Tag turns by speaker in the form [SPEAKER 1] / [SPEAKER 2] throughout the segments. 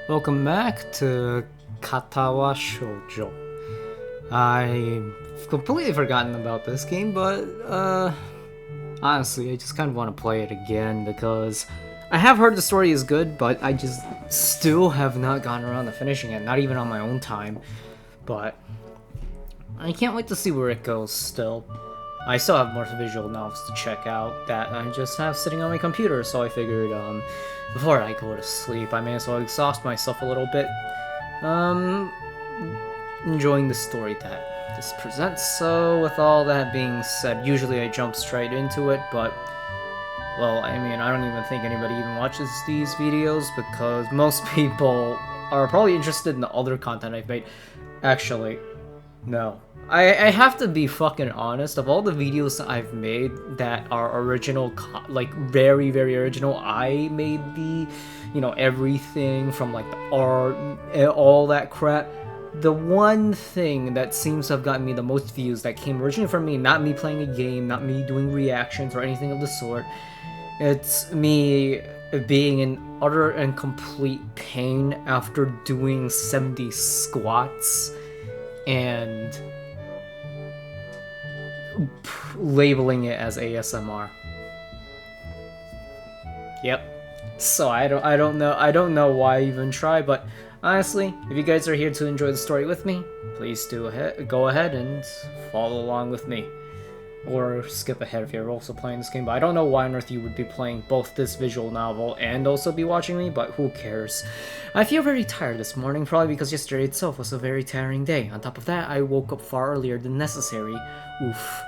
[SPEAKER 1] Welcome back to Katawa Shoujo. I've completely forgotten about this game, but honestly, I just kind of want to play it again because I have heard the story is good, but I just still have not gotten around to finishing it, not even on my own time. But I can't wait to see where it goes still. I still have more visual novels to check out that I just have sitting on my computer, so I figured, before I go to sleep, I may as well exhaust myself a little bit, um, enjoying the story that this presents. So, with all that being said, usually I jump straight into it, but, well, I mean, I don't even think anybody even watches these videos, because most people are probably interested in the other content I've made. Actually, no. I have to be fucking honest, of all the videos that I've made that are original, like, very, very original, I made everything from, like, the art, and all that crap. The one thing that seems to have gotten me the most views that came originally from me, not me playing a game, not me doing reactions or anything of the sort, it's me being in utter and complete pain after doing 70 squats and labeling it as ASMR. Yep. So I don't know why I even try, but honestly, if you guys are here to enjoy the story with me, please go ahead and follow along with me. Or skip ahead if you're also playing this game, but I don't know why on earth you would be playing both this visual novel and also be watching me, but who cares. I feel very tired this morning, probably because yesterday itself was a very tiring day. On top of that, I woke up far earlier than necessary. Oof.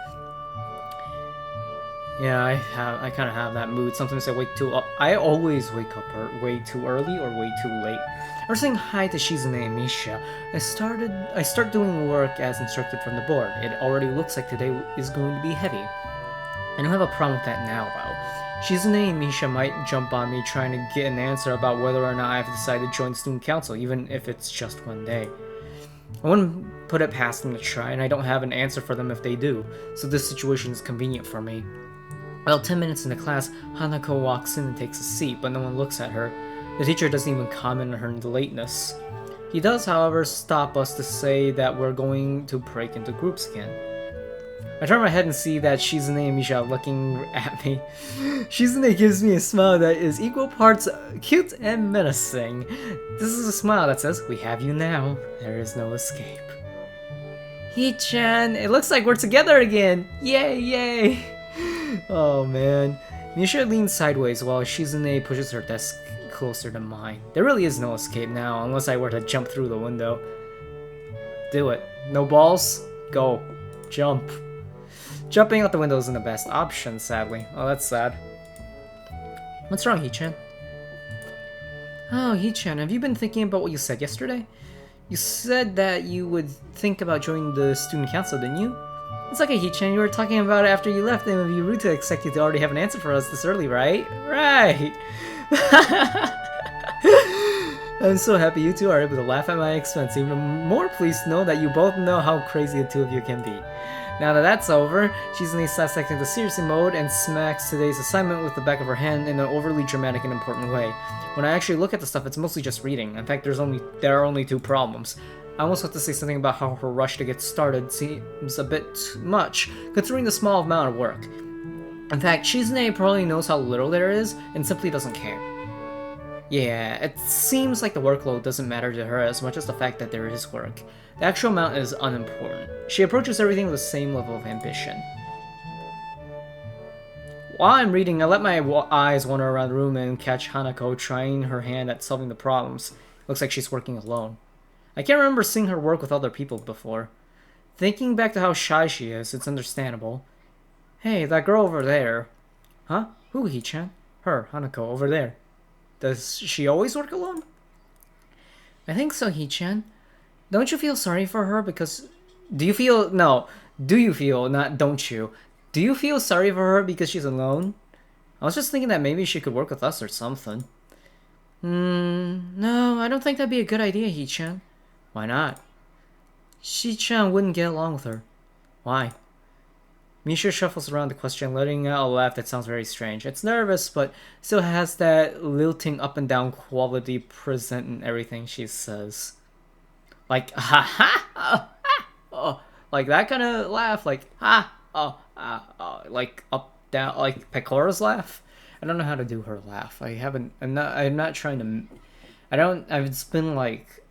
[SPEAKER 1] Yeah, I kind of have that mood. Sometimes I always wake up way too early or way too late. I was saying hi to Shizune and Misha. I start doing work as instructed from the board. It already looks like today is going to be heavy. I don't have a problem with that now, though. Shizune and Misha might jump on me trying to get an answer about whether or not I've decided to join student council, even if it's just one day. I wouldn't put it past them to try, and I don't have an answer for them if they do, so this situation is convenient for me. About 10 minutes into class, Hanako walks in and takes a seat, but no one looks at her. The teacher doesn't even comment on her lateness. He does, however, stop us to say that we're going to break into groups again. I turn my head and see that Shizune and Misha are looking at me. Shizune gives me a smile that is equal parts cute and menacing. This is a smile that says, "We have you now. There is no escape." Hee-chan, it looks like we're together again! Yay, yay! Oh man. Misha leans sideways while Shizune pushes her desk closer to mine. There really is no escape now, unless I were to jump through the window. Do it. No balls? Go. Jump. Jumping out the window isn't the best option, sadly. Oh, that's sad. What's wrong, Hee-chan? Oh, Hee-chan, have you been thinking about what you said yesterday? You said that you would think about joining the student council, didn't you? It's okay, Hee-chan, you were talking about it after you left, and it would be rude to expect you to already have an answer for us this early, right? Right! I'm so happy you two are able to laugh at my expense. Even more pleased to know that you both know how crazy the two of you can be. Now that that's over, Shizune snaps back into serious mode and smacks today's assignment with the back of her hand in an overly dramatic and important way. When I actually look at the stuff, it's mostly just reading. In fact, there are only two problems. I almost have to say something about how her rush to get started seems a bit much, considering the small amount of work. In fact, Shizune probably knows how little there is, and simply doesn't care. Yeah, it seems like the workload doesn't matter to her as much as the fact that there is work. The actual amount is unimportant. She approaches everything with the same level of ambition. While I'm reading, I let my eyes wander around the room and catch Hanako trying her hand at solving the problems. Looks like she's working alone. I can't remember seeing her work with other people before. Thinking back to how shy she is, it's understandable. Hey, that girl over there. Huh? Who, Hee-chan? Her, Hanako, over there. Does she always work alone? I think so, Hee-chan. Don't you feel sorry for her because... Do you feel... not don't you. Do you feel sorry for her because she's alone? I was just thinking that maybe she could work with us or something. No, I don't think that'd be a good idea, Hee-chan. Why not? Shi-chan wouldn't get along with her. Why? Misha shuffles around the question, letting out a laugh that sounds very strange. It's nervous, but still has that lilting up and down quality present in everything she says. Like, ha ha, oh, like that kind of laugh, like, ha, like up, down, like Pecora's laugh. I don't know how to do her laugh. I'm not trying to, it's been like,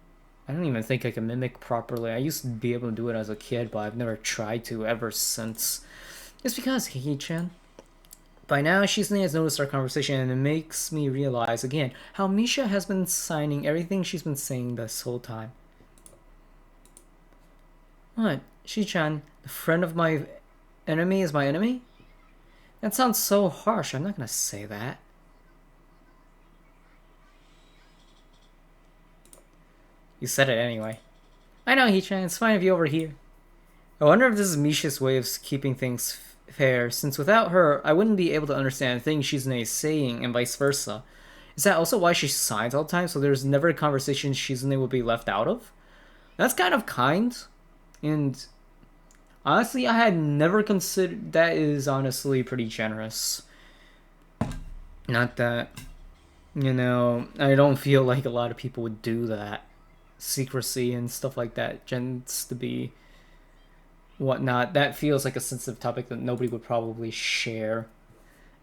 [SPEAKER 1] I don't even think I can mimic properly. I used to be able to do it as a kid, but I've never tried to ever since. It's because Hiki-chan. By now, Shizune has noticed our conversation, and it makes me realize again how Misha has been signing everything she's been saying this whole time. What? Shi-chan, the friend of my enemy is my enemy? That sounds so harsh. I'm not gonna say that. You said it anyway. I know, Hichan. It's fine if you over here. I wonder if this is Misha's way of keeping things fair, since without her, I wouldn't be able to understand things Shizune is saying, and vice versa. Is that also why she signs all the time, so there's never a conversation Shizune would be left out of? That's kind of kind. And honestly, I had never considered... That is honestly pretty generous. Not that... You know, I don't feel like a lot of people would do that. Secrecy and stuff like that tends to be whatnot. That feels like a sensitive topic that nobody would probably share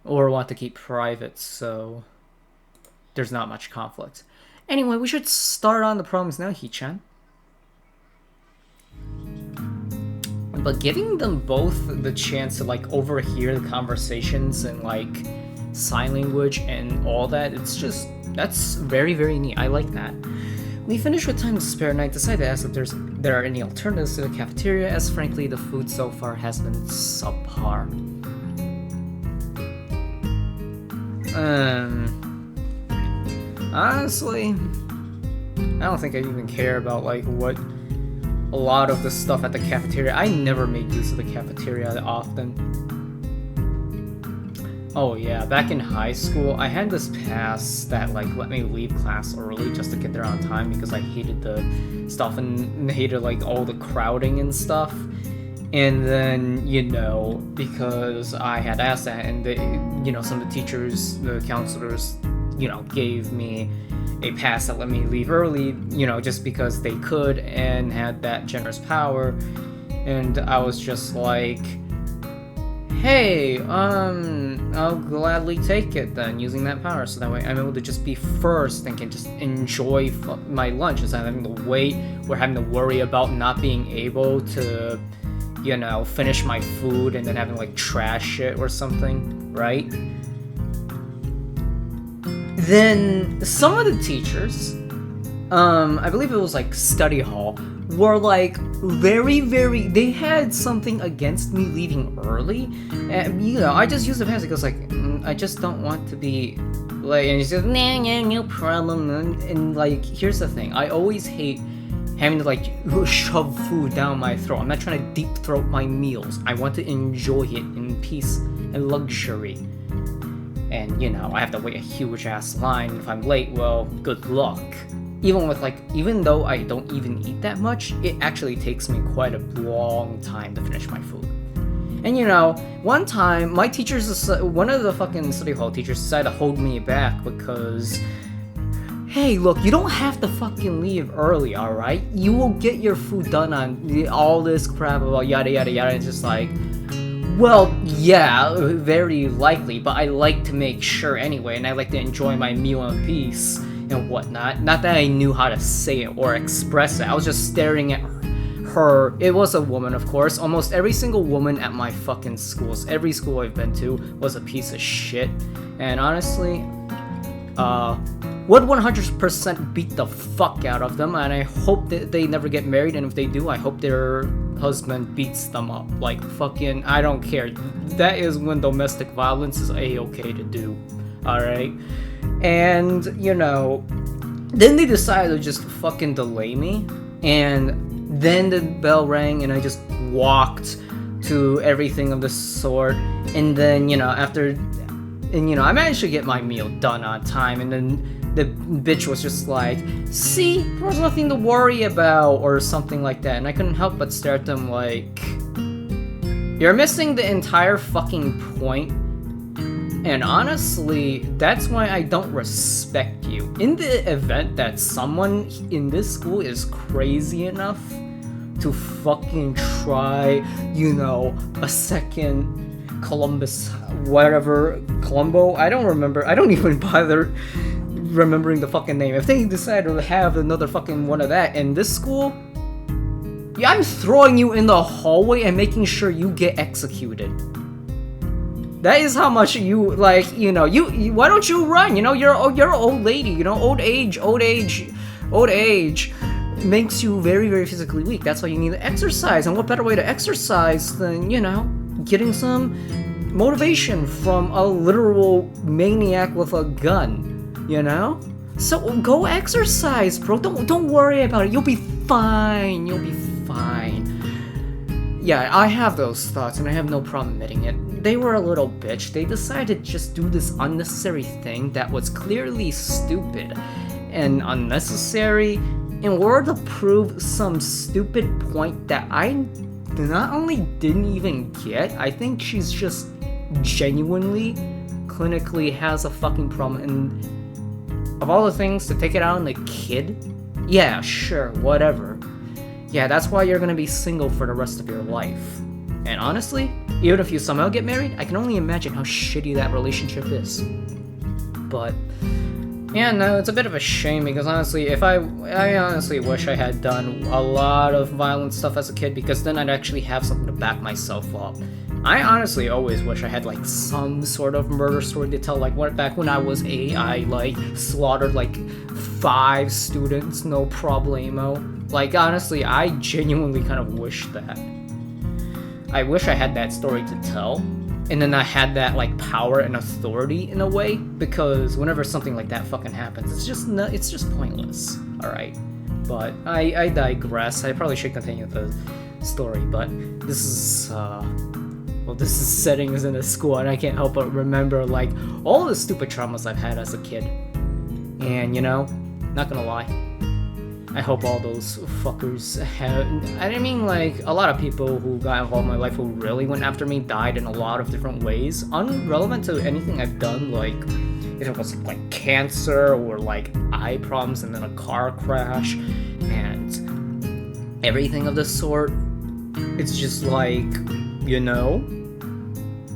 [SPEAKER 1] or want to keep private, so there's not much conflict. Anyway, we should start on the problems now, Hichan. But giving them both the chance to like overhear the conversations and like sign language and all that, it's just, that's very, very neat. I like that. We finished with time to spare and I decided to ask if there are any alternatives to the cafeteria, as frankly the food so far has been subpar. Honestly, I don't think I even care about like what a lot of the stuff at the cafeteria. I never made use of the cafeteria that often. Oh yeah, back in high school, I had this pass that like let me leave class early just to get there on time because I hated the stuff and hated like all the crowding and stuff. And then, you know, because I had asked that and they, you know, some of the teachers, the counselors, you know, gave me a pass that let me leave early, you know, just because they could and had that generous power. And I was just like, hey, I'll gladly take it then, using that power, so that way I'm able to just be first and can just enjoy my lunch instead of having to wait or having to worry about not being able to, you know, finish my food and then having to, like, trash it or something, right? Then some of the teachers, I believe it was, like, study hall, were like they had something against me leaving early, and you know I just used the pass because like I just don't want to be like, and he said no problem, and like here's the thing, I always hate having to like shove food down my throat. I'm not trying to deep throat my meals. I want to enjoy it in peace and luxury. And you know I have to wait a huge ass line. If I'm late, well, good luck. Even though I don't even eat that much, it actually takes me quite a long time to finish my food. And you know, one time, one of the fucking study hall teachers decided to hold me back because, hey, look, you don't have to fucking leave early, alright? You will get your food done on all this crap about yada yada yada. It's just like, well, yeah, very likely, but I like to make sure anyway, and I like to enjoy my meal in peace and whatnot. Not that I knew how to say it or express it. I was just staring at her. It was a woman, of course. Almost every single woman at my fucking schools, every school I've been to, was a piece of shit. And honestly, would 100% beat the fuck out of them, and I hope that they never get married, and if they do, I hope their husband beats them up. Like, fucking, I don't care. That is when domestic violence is a-okay to do, alright? And, you know, then they decided to just fucking delay me, and then the bell rang, and I just walked to everything of the sort, and then, you know, I managed to get my meal done on time, and then the bitch was just like, see, there was nothing to worry about, or something like that, and I couldn't help but stare at them like, You're missing the entire fucking point. And honestly, that's why I don't respect you. In the event that someone in this school is crazy enough to fucking try, you know, a second Columbus, whatever, Columbo, I don't remember, I don't even bother remembering the fucking name. If they decide to have another fucking one of that in this school, yeah, I'm throwing you in the hallway and making sure you get executed. That is how much you, like, you know, you why don't you run? You know, you're an old lady, you know, old age makes you very, very physically weak. That's why you need to exercise. And what better way to exercise than, you know, getting some motivation from a literal maniac with a gun, you know? So go exercise, bro. Don't worry about it. You'll be fine. You'll be fine. Yeah, I have those thoughts and I have no problem admitting it. They were a little bitch. They decided to just do this unnecessary thing that was clearly stupid and unnecessary in order to prove some stupid point that I not only didn't even get, I think she's just genuinely, clinically has a fucking problem. And of all the things to take it out on the kid, yeah, sure, whatever. Yeah, that's why you're gonna be single for the rest of your life. And honestly, even if you somehow get married, I can only imagine how shitty that relationship is. But yeah, no, it's a bit of a shame because honestly, I honestly wish I had done a lot of violent stuff as a kid because then I'd actually have something to back myself up. I honestly always wish I had like some sort of murder story to tell, like back when I was 8, I like slaughtered like 5 students, no problemo. Like honestly, I genuinely kind of wish that. I wish I had that story to tell. And then I had that like power and authority in a way, because whenever something like that fucking happens, it's just pointless. All right, but I digress. I probably should continue the story, but this is this is settings in a school, and I can't help but remember like all the stupid traumas I've had as a kid. And you know, not gonna lie, I hope all those fuckers have. I mean, like, a lot of people who got involved in my life who really went after me died in a lot of different ways, unrelevant to anything I've done, like, if it was, like, cancer or, like, eye problems and then a car crash and everything of the sort. It's just like, you know,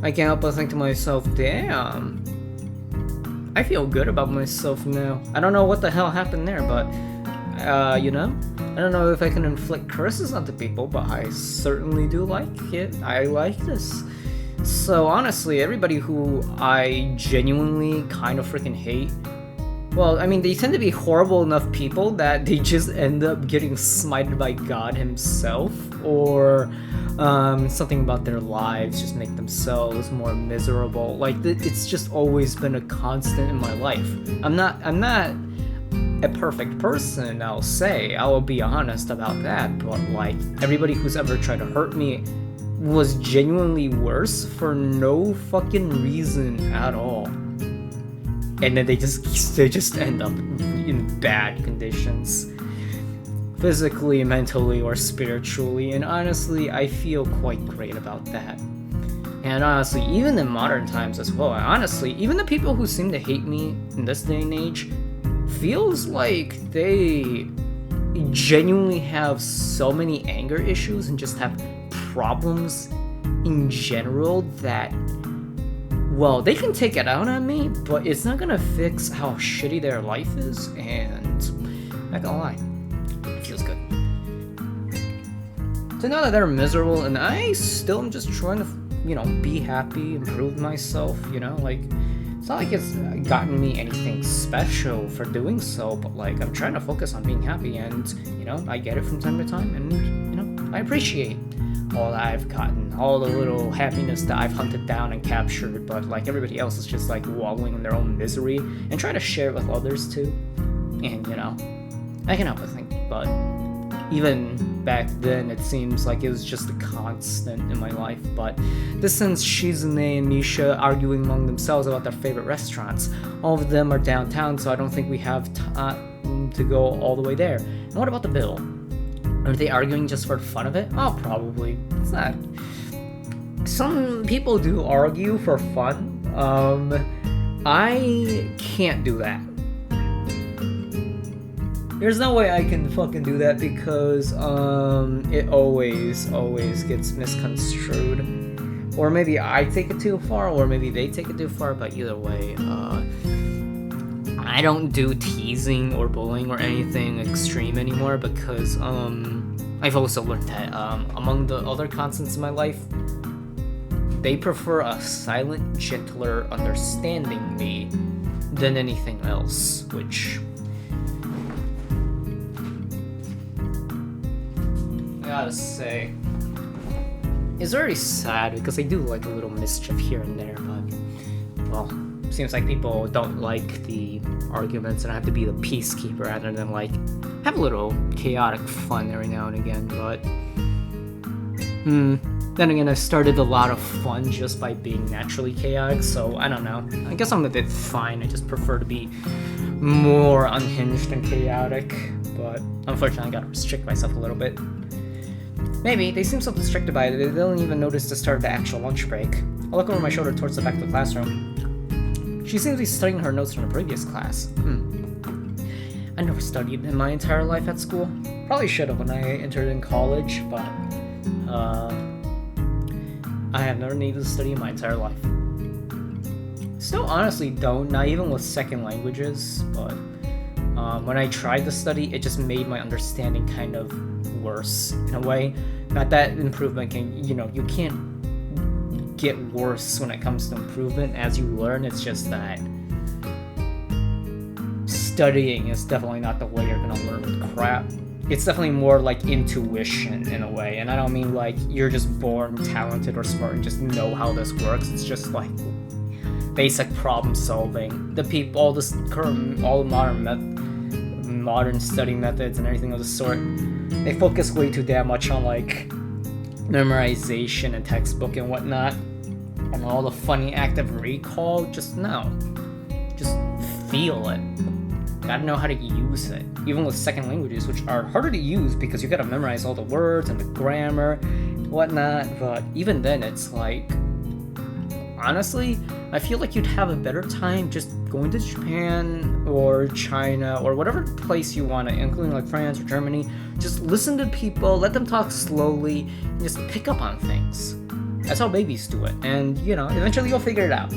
[SPEAKER 1] I can't help but think to myself, damn, I feel good about myself now. I don't know what the hell happened there, but you know, I don't know if I can inflict curses onto people, but I certainly do like it. I like this. So honestly, everybody who I genuinely kind of freaking hate, well, I mean, they tend to be horrible enough people that they just end up getting smited by God himself, or something about their lives just make themselves more miserable. Like, it's just always been a constant in my life. I'm not a perfect person, I'll say. I will be honest about that, but like, everybody who's ever tried to hurt me was genuinely worse for no fucking reason at all. And then they just end up in bad conditions, physically, mentally, or spiritually, and honestly, I feel quite great about that. And honestly, even in modern times as well, honestly, even the people who seem to hate me in this day and age feels like they genuinely have so many anger issues and just have problems in general that, well, they can take it out on me, but it's not gonna fix how shitty their life is, and not gonna lie, it feels good to know that they're miserable and I still am just trying to, you know, be happy, improve myself, you know, like, it's not like it's gotten me anything special for doing so, but like, I'm trying to focus on being happy, and, you know, I get it from time to time, and, you know, I appreciate all that I've gotten, all the little happiness that I've hunted down and captured, but like, everybody else is just like wallowing in their own misery and try to share it with others too. And, you know, I can help but think, but even back then, it seems like it was just a constant in my life. But this since Shizune and Misha arguing among themselves about their favorite restaurants. All of them are downtown, so I don't think we have time to go all the way there. And what about the bill? Are they arguing just for the fun of it? Oh, probably. It's not. some people do argue for fun. I can't do that. There's no way I can fucking do that because it always gets misconstrued. Or maybe I take it too far, or maybe they take it too far, but either way, I don't do teasing or bullying or anything extreme anymore because I've also learned that among the other constants in my life, they prefer a silent, gentler, understanding me than anything else, which I gotta say is very sad because I do like a little mischief here and there, but well, seems like people don't like the arguments and I have to be the peacekeeper rather than like have a little chaotic fun every now and again, but then again, I've started a lot of fun just by being naturally chaotic, so I don't know. I guess I'm a bit fine. I just prefer to be more unhinged and chaotic, but unfortunately I gotta restrict myself a little bit. Maybe. They seem so distracted by it, they don't even notice the start of the actual lunch break. I look over my shoulder towards the back of the classroom. She seems to be studying her notes from the previous class. I never studied in my entire life at school. Probably should have when I entered in college, but I have never needed to study in my entire life. Still honestly don't, not even with second languages, but when I tried to study, it just made my understanding kind of worse in a way. Not that improvement can, you can't get worse when it comes to improvement as you learn, it's just that studying is definitely not the way you're gonna learn crap. It's definitely more like intuition in a way, and I don't mean like you're just born talented or smart and just know how this works. It's just like basic problem solving. All the modern study methods and everything of the sort, they focus way too damn much on like memorization and textbook and whatnot, and all the funny active recall. Just feel it. Gotta know how to use it, even with second languages, which are harder to use because you gotta memorize all the words and the grammar, whatnot. But even then, it's like, honestly, I feel like you'd have a better time just going to Japan or China or whatever place you want to, including like France or Germany. Just listen to people, let them talk slowly, and just pick up on things. That's how babies do it, and eventually you'll figure it out.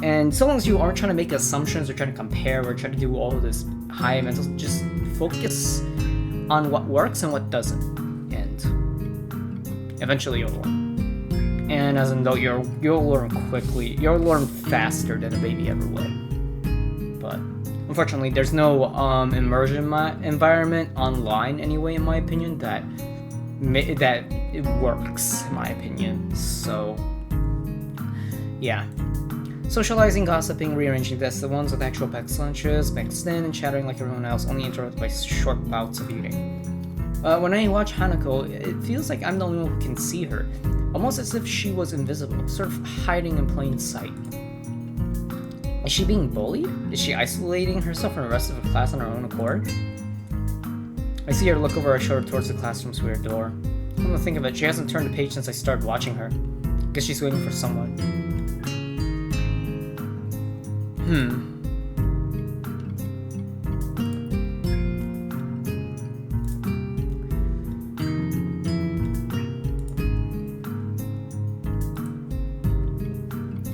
[SPEAKER 1] And so long as you aren't trying to make assumptions or trying to compare or try to do all this high mental, just focus on what works and what doesn't, and eventually you'll learn. And as an adult, you'll learn quickly. You'll learn faster than a baby ever will. But unfortunately, there's no immersion environment online anyway, in my opinion, that it works, in my opinion. So yeah. Socializing, gossiping, rearranging desks, the ones with actual packed lunches, mixed in and chattering like everyone else, only interrupted by short bouts of eating. When I watch Hanako, it feels like I'm the only one who can see her, almost as if she was invisible, sort of hiding in plain sight. Is she being bullied? Is she isolating herself from the rest of the class on her own accord? I see her look over her shoulder towards the classroom's weird door. Come to think of it, she hasn't turned the page since I started watching her. Guess she's waiting for someone.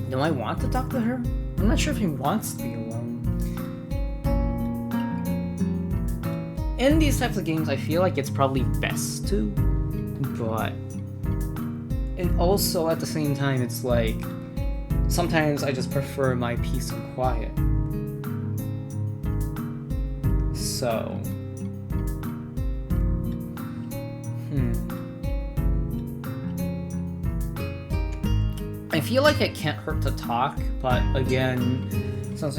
[SPEAKER 1] Do I want to talk to her? I'm not sure if he wants to be alone. In these types of games, I feel like it's probably best to, but and also at the same time, it's like sometimes I just prefer my peace and quiet. So, I feel like it can't hurt to talk, but again,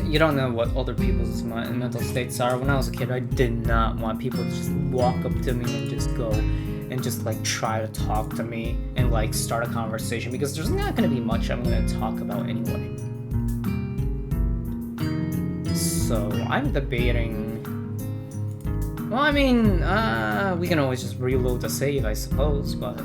[SPEAKER 1] you don't know what other people's mental states are. When I was a kid, I did not want people to just walk up to me and just go and just like try to talk to me and like start a conversation, because there's not going to be much I'm going to talk about anyway. So I'm debating. Well, I mean, we can always just reload the save, I suppose, but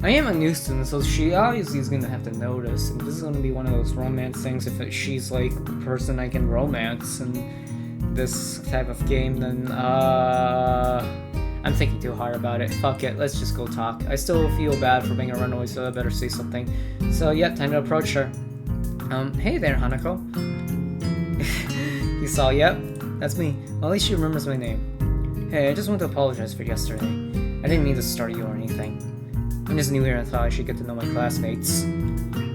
[SPEAKER 1] I am a new student, so she obviously is gonna have to notice, and this is gonna be one of those romance things. If she's like the person I can romance in this type of game, then I'm thinking too hard about it. Fuck it, let's just go talk. I still feel bad for being a runaway, so I better say something. So yeah, time to approach her. Hey there, Hanako. You saw, yep, that's me. Well, at least she remembers my name. Hey, I just want to apologize for yesterday. I didn't mean to startle you or anything. I'm just new here and I thought I should get to know my classmates.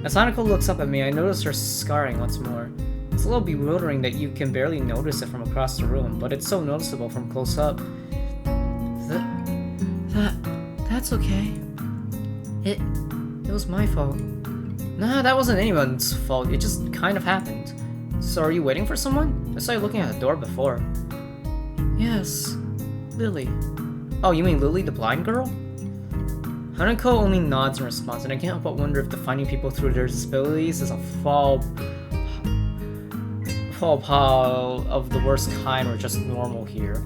[SPEAKER 1] As Hanako looks up at me, I notice her scarring once more. It's a little bewildering that you can barely notice it from across the room, but it's so noticeable from close up. That's okay. It was my fault. Nah, that wasn't anyone's fault. It just kind of happened. So are you waiting for someone? I saw you looking at the door before. Yes, Lily. Oh, you mean Lily, the blind girl? Hanako only nods in response, and I can't help but wonder if defining people through their disabilities is a faux pas of the worst kind or just normal here.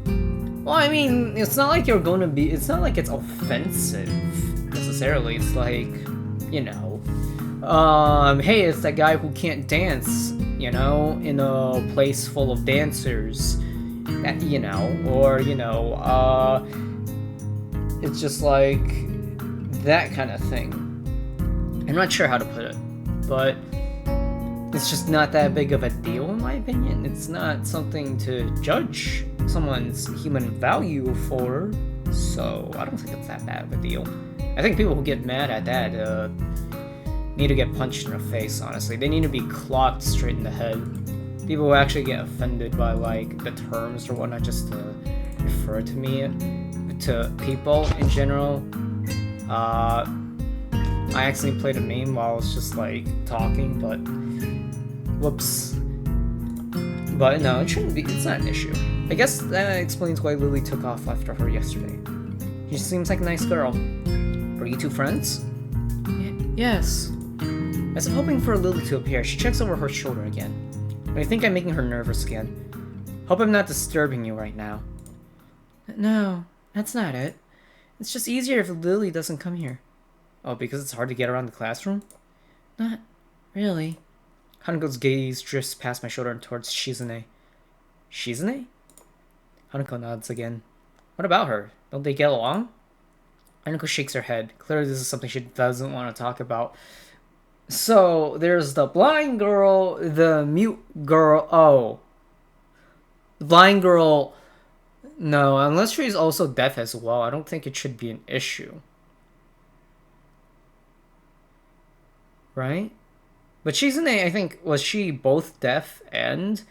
[SPEAKER 1] Well, I mean, it's not like you're going to be... It's not like it's offensive, necessarily. It's like, you know... hey, it's that guy who can't dance, you know, in a place full of dancers. That, you know, or, you know, it's just like... that kind of thing. I'm not sure how to put it, but... it's just not that big of a deal, in my opinion. It's not something to judge someone's human value for, so I don't think it's that bad of a deal. I think people who get mad at that need to get punched in the face, honestly. They need to be clocked straight in the head. People who actually get offended by, like, the terms or whatnot, just to refer to me, to people in general. I accidentally played a meme while I was just, like, talking, but... whoops. But no, it shouldn't be. It's not an issue. I guess that explains why Lily took off after her yesterday. She seems like a nice girl. Were you two friends? Yes. As I'm hoping for Lily to appear, she checks over her shoulder again. I think I'm making her nervous again. Hope I'm not disturbing you right now. No, that's not it. It's just easier if Lily doesn't come here. Oh, because it's hard to get around the classroom? Not really. Hanako's gaze drifts past my shoulder and towards Shizune. Shizune? Hanako nods again. What about her? Don't they get along? Hanako shakes her head. Clearly this is something she doesn't want to talk about. So, there's the blind girl, the mute girl. Oh. The blind girl... no, unless she's also deaf as well, I don't think it should be an issue. Right? But Shizune, I think, was she both deaf and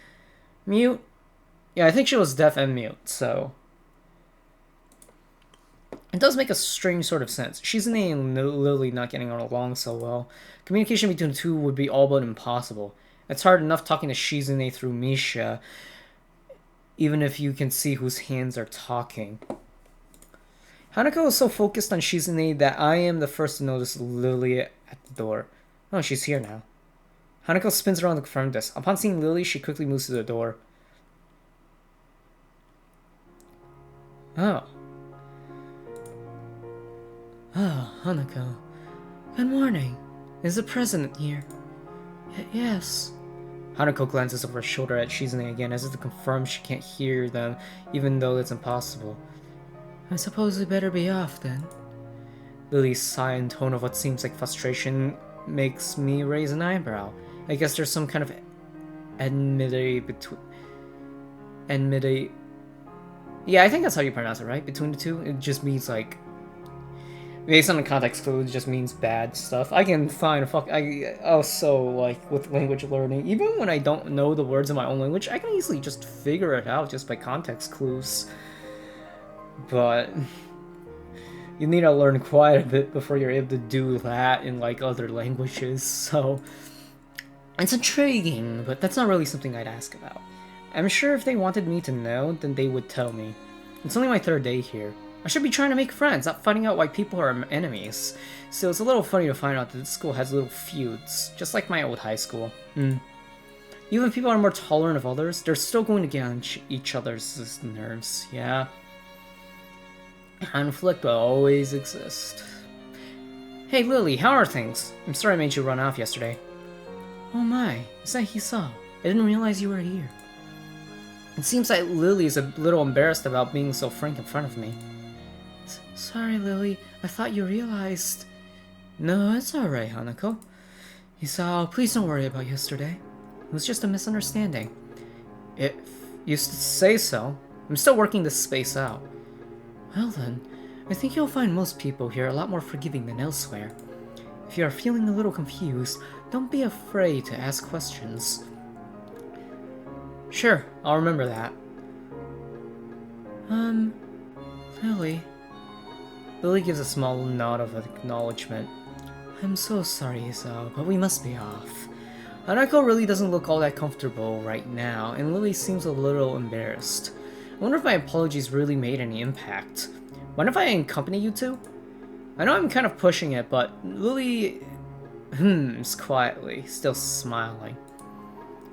[SPEAKER 1] mute? Yeah, I think she was deaf and mute, so... it does make a strange sort of sense. Shizune and Lily not getting along so well. Communication between the two would be all but impossible. It's hard enough talking to Shizune through Misha, even if you can see whose hands are talking. Hanako is so focused on Shizune that I am the first to notice Lily at the door. Oh, she's here now. Hanako spins around the front desk. Upon seeing Lily, she quickly moves to the door. Oh. Oh, Hanako. Good morning. Is the president here? Yes. Hanako glances over her shoulder at Shizune again, as if to confirm she can't hear them, even though it's impossible. I suppose we better be off, then. Lily's sigh and tone of what seems like frustration makes me raise an eyebrow. I guess there's some kind of enmity between... enmity... yeah, I think that's how you pronounce it, right? Between the two? It just means, like... based on the context clue, it just means bad stuff. I can find a fuck... also, like, with language learning, even when I don't know the words in my own language, I can easily just figure it out just by context clues. But... you need to learn quite a bit before you're able to do that in, like, other languages, so... it's intriguing, but that's not really something I'd ask about. I'm sure if they wanted me to know, then they would tell me. It's only my third day here. I should be trying to make friends, not finding out why people are enemies. So it's a little funny to find out that this school has little feuds, just like my old high school. Even if people are more tolerant of others, they're still going to get on each other's nerves, yeah. Conflict will always exist. Hey Lily, how are things? I'm sorry I made you run off yesterday. Oh my, is that Hisao? I didn't realize you were here. It seems like Lily is a little embarrassed about being so frank in front of me. Sorry, Lily. I thought you realized... No, it's alright, Hanako. Hisao, please don't worry about yesterday. It was just a misunderstanding. If you say so. I'm still working this space out. Well then, I think you'll find most people here a lot more forgiving than elsewhere. If you are feeling a little confused, don't be afraid to ask questions. Sure, I'll remember that. Lily. Lily gives a small nod of acknowledgement. I'm so sorry, Hisao, but we must be off. Hanako really doesn't look all that comfortable right now, and Lily seems a little embarrassed. I wonder if my apologies really made any impact. Mind if I accompany you two? I know I'm kind of pushing it, but Lily hums quietly, still smiling.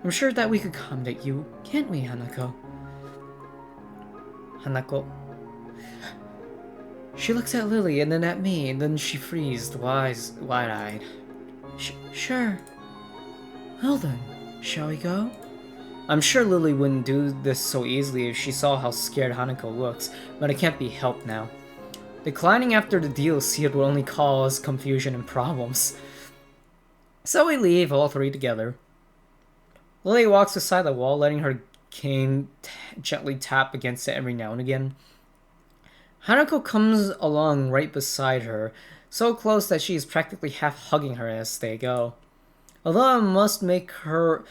[SPEAKER 1] I'm sure that we could accommodate you, can't we, Hanako? Hanako. She looks at Lily and then at me, and then she freezed, wide-eyed. Sure. Well then, shall we go? I'm sure Lily wouldn't do this so easily if she saw how scared Hanako looks, but it can't be helped now. Declining after the deal sealed will only cause confusion and problems. So we leave, all three together. Lily walks beside the wall, letting her cane gently tap against it every now and again. Hanako comes along right beside her, so close that she is practically half hugging her as they go. Although it must make her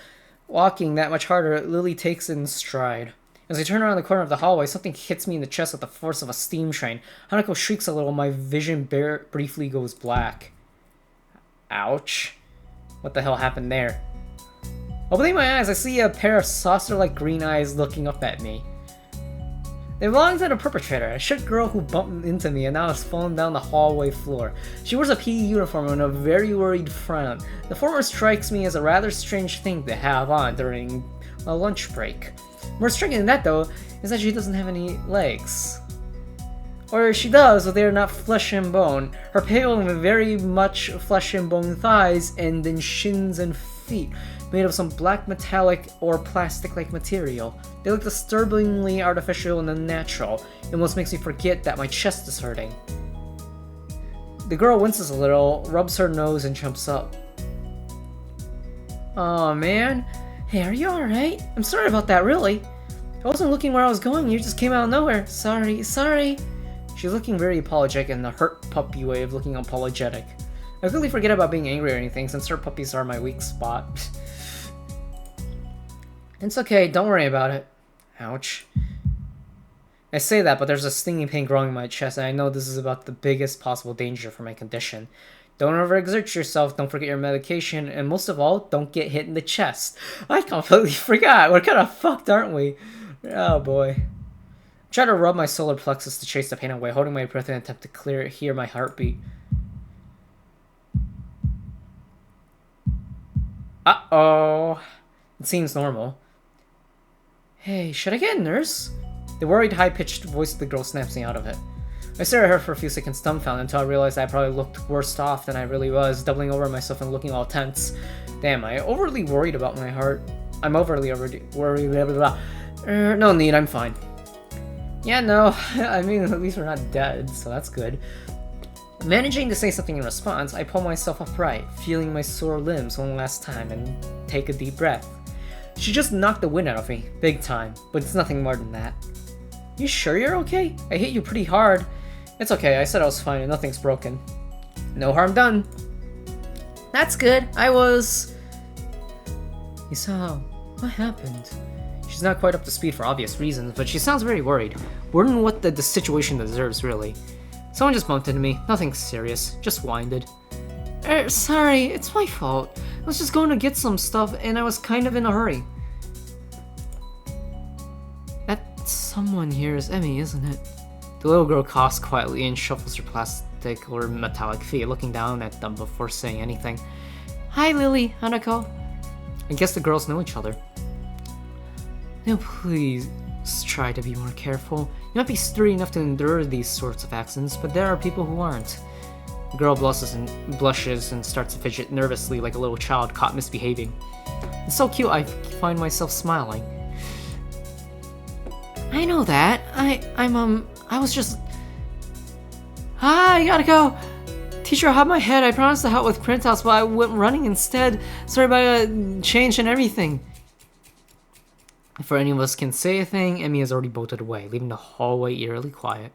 [SPEAKER 1] walking that much harder, Lily takes it in stride. As I turn around the corner of the hallway, something hits me in the chest with the force of a steam train. Hanako shrieks a little, my vision briefly goes black. Ouch. What the hell happened there? Opening my eyes, I see a pair of saucer-like green eyes looking up at me. They belong to the perpetrator, a short girl who bumped into me and now has fallen down the hallway floor. She wears a PE uniform and a very worried frown. The former strikes me as a rather strange thing to have on during a lunch break. More striking than that, though, is that she doesn't have any legs. Or she does, but they are not flesh and bone. Her pale and very much flesh and bone thighs and then shins and feet, made of some black metallic or plastic-like material. They look disturbingly artificial and unnatural. It almost makes me forget that my chest is hurting. The girl winces a little, rubs her nose, and jumps up. Aw, man. Hey, are you alright? I'm sorry about that, really. I wasn't looking where I was going, you just came out of nowhere. Sorry. She's looking very apologetic in the hurt puppy way of looking apologetic. I quickly forget about being angry or anything, since hurt puppies are my weak spot. It's okay, don't worry about it. Ouch. I say that, but there's a stinging pain growing in my chest, and I know this is about the biggest possible danger for my condition. Don't overexert yourself, don't forget your medication, and most of all, don't get hit in the chest. I completely forgot. We're kind of fucked, aren't we? Oh boy. I try to rub my solar plexus to chase the pain away, holding my breath in an attempt to hear my heartbeat. Uh-oh. It seems normal. Hey, should I get a nurse? The worried, high-pitched voice of the girl snaps me out of it. I stare at her for a few seconds dumbfounded until I realized I probably looked worse off than I really was, doubling over myself and looking all tense. Damn, I overly worried about my heart. I'm overly worried, blah, blah, blah. No need, I'm fine. Yeah, no, I mean, at least we're not dead, so that's good. Managing to say something in response, I pull myself upright, feeling my sore limbs one last time, and take a deep breath. She just knocked the wind out of me, big time, but it's nothing more than that. You sure you're okay? I hit you pretty hard. It's okay, I said I was fine and nothing's broken. No harm done. That's good, Hisao, what happened? She's not quite up to speed for obvious reasons, but she sounds very worried. More than what the situation deserves, really. Someone just bumped into me, nothing serious, just winded. Sorry, it's my fault. I was just going to get some stuff and I was kind of in a hurry. That someone here is Emmy, isn't it? The little girl coughs quietly and shuffles her plastic or metallic feet, looking down at them before saying anything. Hi Lily, Hanako. I guess the girls know each other. Now please try to be more careful. You might be sturdy enough to endure these sorts of accidents, but there are people who aren't. The girl blushes and starts to fidget nervously like a little child caught misbehaving. It's so cute I find myself smiling. I know that. I was just... I gotta go! Teacher, I had my head. I promised to help with printouts, but I went running instead. Sorry about the change and everything. Before any of us can say a thing, Emmy has already bolted away, leaving the hallway eerily quiet.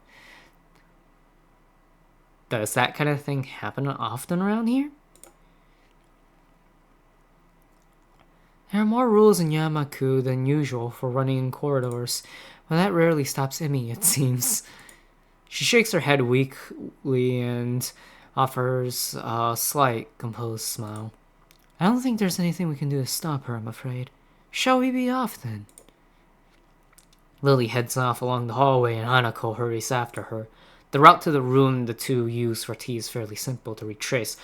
[SPEAKER 1] Does that kind of thing happen often around here? There are more rules in Yamaku than usual for running in corridors, but that rarely stops Emmy, it seems. She shakes her head weakly and offers a slight, composed smile. I don't think there's anything we can do to stop her, I'm afraid. Shall we be off, then? Lily heads off along the hallway and Hanako hurries after her. The route to the room the two use for tea is fairly simple to retrace,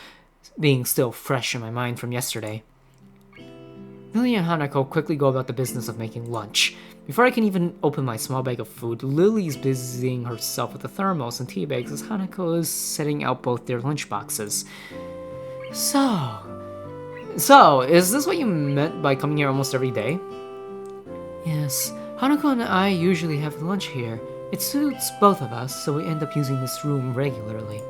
[SPEAKER 1] being still fresh in my mind from yesterday. Lily and Hanako quickly go about the business of making lunch. Before I can even open my small bag of food, Lily's busying herself with the thermos and tea bags as Hanako is setting out both their lunch boxes. So, is this what you meant by coming here almost every day? Yes, Hanako and I usually have lunch here. It suits both of us, so we end up using this room regularly.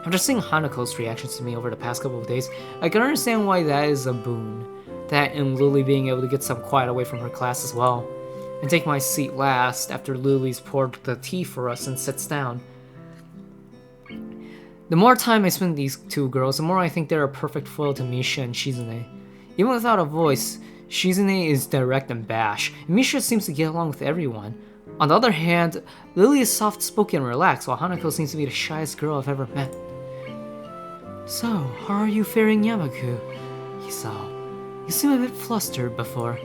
[SPEAKER 1] After seeing Hanako's reactions to me over the past couple of days, I can understand why that is a boon. That and Lily being able to get some quiet away from her class as well. And take my seat last after Lily's poured the tea for us and sits down. The more time I spend with these two girls, the more I think they're a perfect foil to Misha and Shizune. Even without a voice, Shizune is direct and bash, and Misha seems to get along with everyone. On the other hand, Lily is soft-spoken and relaxed, while Hanako seems to be the shyest girl I've ever met. So, how are you faring, Yamaku? Hisao, you seem a bit flustered before.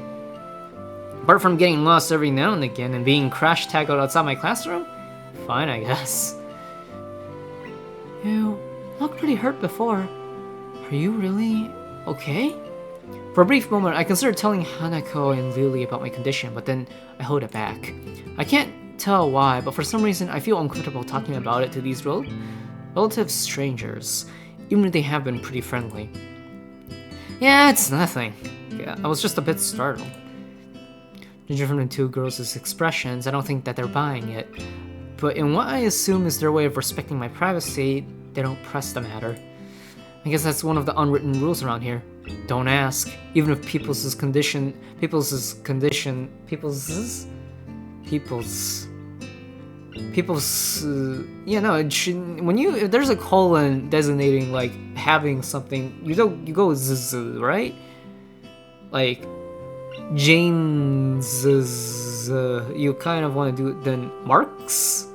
[SPEAKER 1] Apart from getting lost every now and again and being crash-tackled outside my classroom? Fine, I guess. You looked pretty hurt before. Are you really okay? For a brief moment, I considered telling Hanako and Lily about my condition, but then I hold it back. I can't tell why, but for some reason I feel uncomfortable talking about it to these relative strangers, even if they have been pretty friendly. Yeah, it's nothing. Yeah, I was just a bit startled. Judging from the two girls' expressions, I don't think that they're buying it. But in what I assume is their way of respecting my privacy, they don't press the matter. I guess that's one of the unwritten rules around here. Don't ask, even if people's condition, if there's a colon designating like having something, you go zzz, right? Like James, you kind of want to do it. Then marks,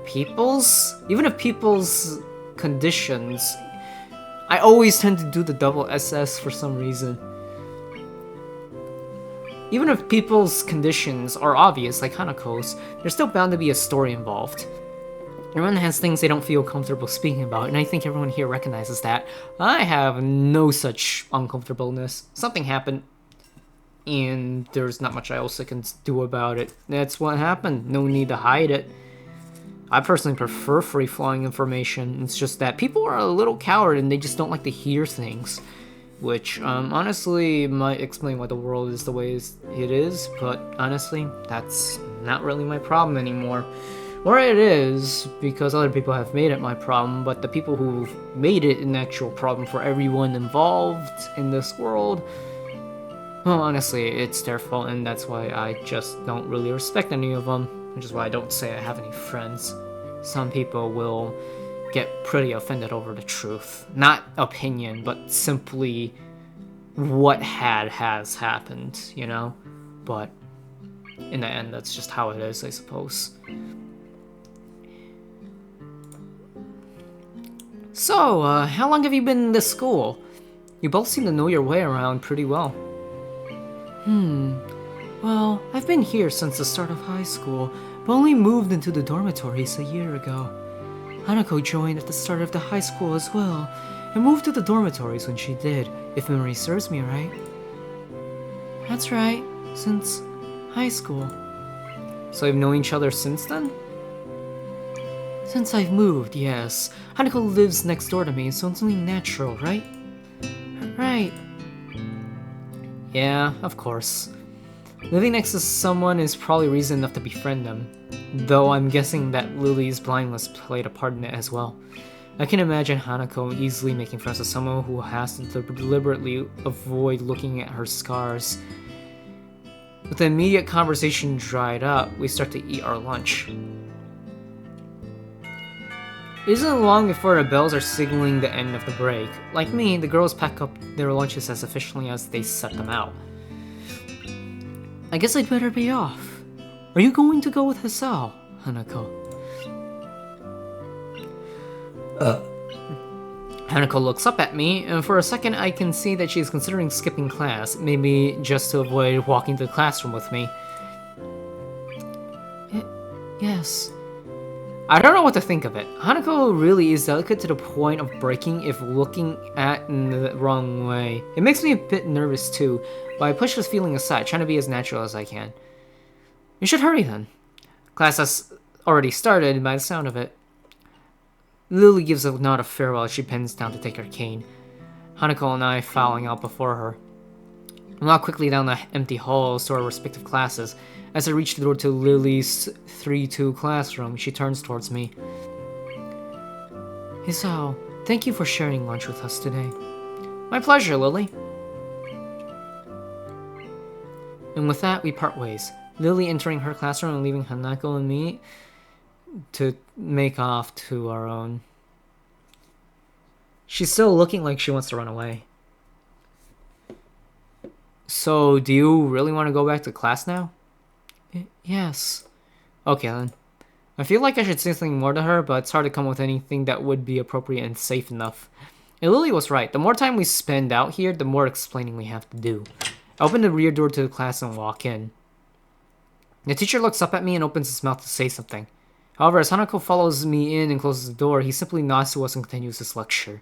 [SPEAKER 1] people's, even if people's conditions, I always tend to do the double SS for some reason. Even if people's conditions are obvious, like Hanako's, there's still bound to be a story involved. Everyone has things they don't feel comfortable speaking about, and I think everyone here recognizes that. I have no such uncomfortableness. Something happened, and there's not much else I can do about it. That's what happened. No need to hide it. I personally prefer free-flowing information. It's just that people are a little coward and they just don't like to hear things. Which, honestly, might explain why the world is the way it is, but honestly, that's not really my problem anymore. Or it is, because other people have made it my problem, but the people who've made it an actual problem for everyone involved in this world, well, honestly, it's their fault, and that's why I just don't really respect any of them, which is why I don't say I have any friends. Some people will get pretty offended over the truth. Not opinion, but simply what has happened, you know? But in the end, that's just how it is, I suppose. So, how long have you been in this school? You both seem to know your way around pretty well. Well, I've been here since the start of high school, but only moved into the dormitories a year ago. Hanako joined at the start of the high school as well, and moved to the dormitories when she did, if memory serves me right. That's right, since high school. So you've known each other since then? Since I've moved, yes. Hanako lives next door to me, so it's only natural, right? Right. Yeah, of course. Living next to someone is probably reason enough to befriend them, though I'm guessing that Lily's blindness played a part in it as well. I can imagine Hanako easily making friends with someone who has to deliberately avoid looking at her scars. With the immediate conversation dried up, we start to eat our lunch. It isn't long before the bells are signaling the end of the break. Like me, the girls pack up their lunches as efficiently as they set them out. I guess I'd better be off. Are you going to go with Hisao, Hanako? Hanako looks up at me, and for a second I can see that she's considering skipping class, maybe just to avoid walking to the classroom with me. Yes. I don't know what to think of it. Hanako really is delicate to the point of breaking if looking at in the wrong way. It makes me a bit nervous too, but I push this feeling aside, trying to be as natural as I can. You should hurry then. Class has already started by the sound of it. Lily gives a nod of farewell as she bends down to take her cane. Hanako and I following out before her. We walk quickly down the empty halls to our respective classes. As I reach the door to Lily's 3-2 classroom, she turns towards me. Hisao, thank you for sharing lunch with us today. My pleasure, Lily. And with that, we part ways. Lily entering her classroom and leaving Hanako and me to make off to our own. She's still looking like she wants to run away. So, do you really want to go back to class now? Yes. Okay then. I feel like I should say something more to her, but it's hard to come up with anything that would be appropriate and safe enough. And Lily was right. The more time we spend out here, the more explaining we have to do. I open the rear door to the class and walk in. The teacher looks up at me and opens his mouth to say something. However, as Hanako follows me in and closes the door, he simply nods to us and continues his lecture.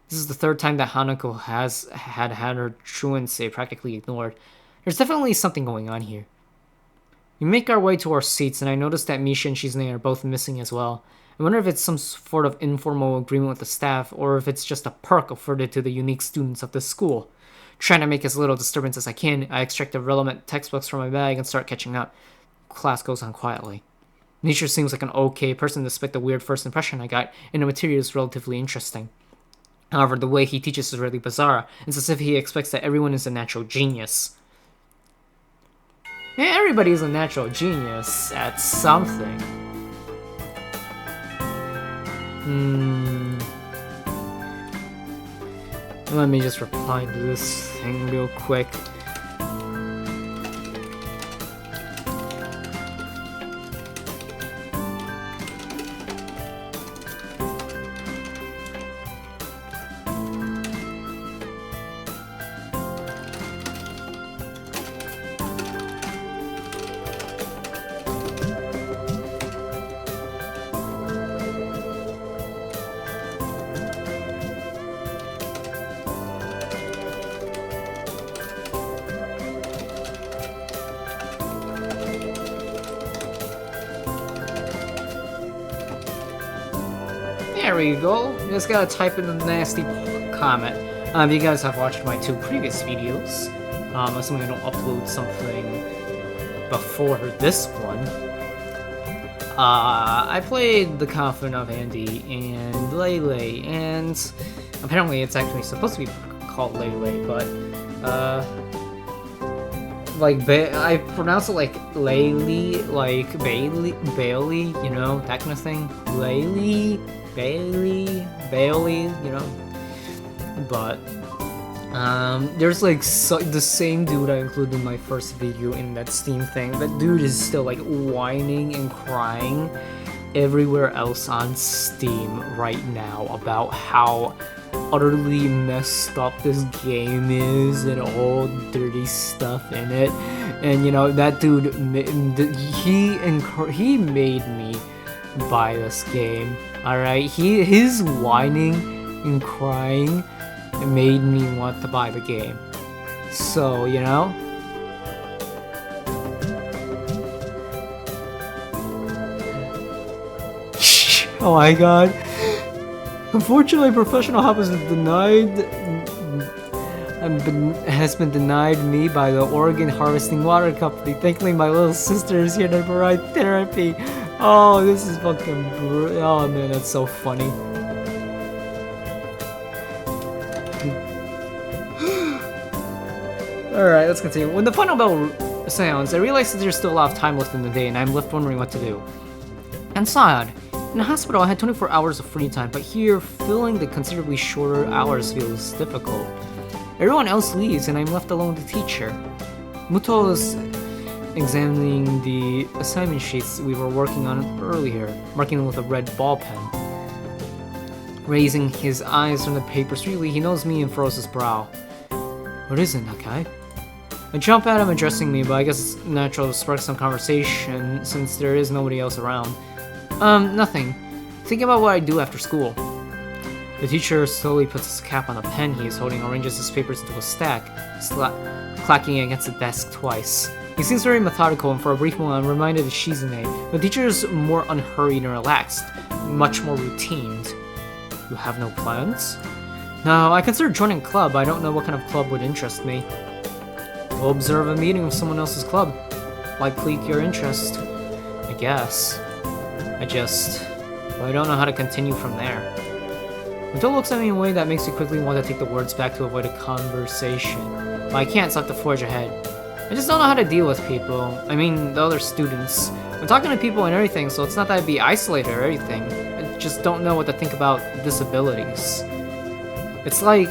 [SPEAKER 1] This is the third time that Hanako has had her truancy practically ignored. There's definitely something going on here. We make our way to our seats, and I notice that Misha and Shizune are both missing as well. I wonder if it's some sort of informal agreement with the staff, or if it's just a perk afforded to the unique students of this school. Trying to make as little disturbance as I can, I extract the relevant textbooks from my bag and start catching up. Class goes on quietly. Misha seems like an okay person despite the weird first impression I got, and the material is relatively interesting. However, the way he teaches is really bizarre. It's as if he expects that everyone is a natural genius. Yeah, everybody's a natural genius at something. Let me just reply to this thing real quick. There we go. You just gotta type in the nasty comment. If you guys have watched my 2 previous videos, assuming I don't upload something before this one, I played The Coffin of Andy and Lele, and apparently it's actually supposed to be called Lele, but, I pronounce it like Laylee, like Bailey, you know, that kind of thing. Bailey, you know. But there's like the same dude I included in my first video in that Steam thing. That dude is still like whining and crying everywhere else on Steam right now about how utterly messed up this game is and all dirty stuff in it. And you know, that dude, he made me buy this game. Alright, his whining and crying made me want to buy the game. So, you know? Oh my god. Unfortunately, professional help has been denied me by the Oregon Harvesting Water Company. Thankfully, my little sister is here to provide therapy. Oh, this is fucking oh man, that's so funny. Alright, let's continue. When the final bell sounds, I realize that there's still a lot of time left in the day, and I'm left wondering what to do. And sad. In the hospital, I had 24 hours of free time, but here, filling the considerably shorter hours feels difficult. Everyone else leaves, and I'm left alone with the teacher. Muto is examining the assignment sheets we were working on earlier, marking them with a red ball pen. Raising his eyes from the paper sweetly, he knows me and furrows his brow. What is it, Nakai? I jump at him addressing me, but I guess it's natural to spark some conversation since there is nobody else around. Nothing. Thinking about what I do after school. The teacher slowly puts his cap on the pen he is holding, arranges his papers into a stack, clacking against the desk twice. He seems very methodical, and for a brief moment I'm reminded of Shizune. The teacher is more unhurried and relaxed, much more routined. You have no plans? No, I consider joining a club. I don't know what kind of club would interest me. We'll observe a meeting of someone else's club. Might pique your interest. I guess. I don't know how to continue from there. Until looks at me in a way that makes me quickly want to take the words back to avoid a conversation. But I can't, so I have to forge ahead. I just don't know how to deal with people. I mean, the other students. I'm talking to people and everything, so it's not that I'd be isolated or anything. I just don't know what to think about disabilities. It's like,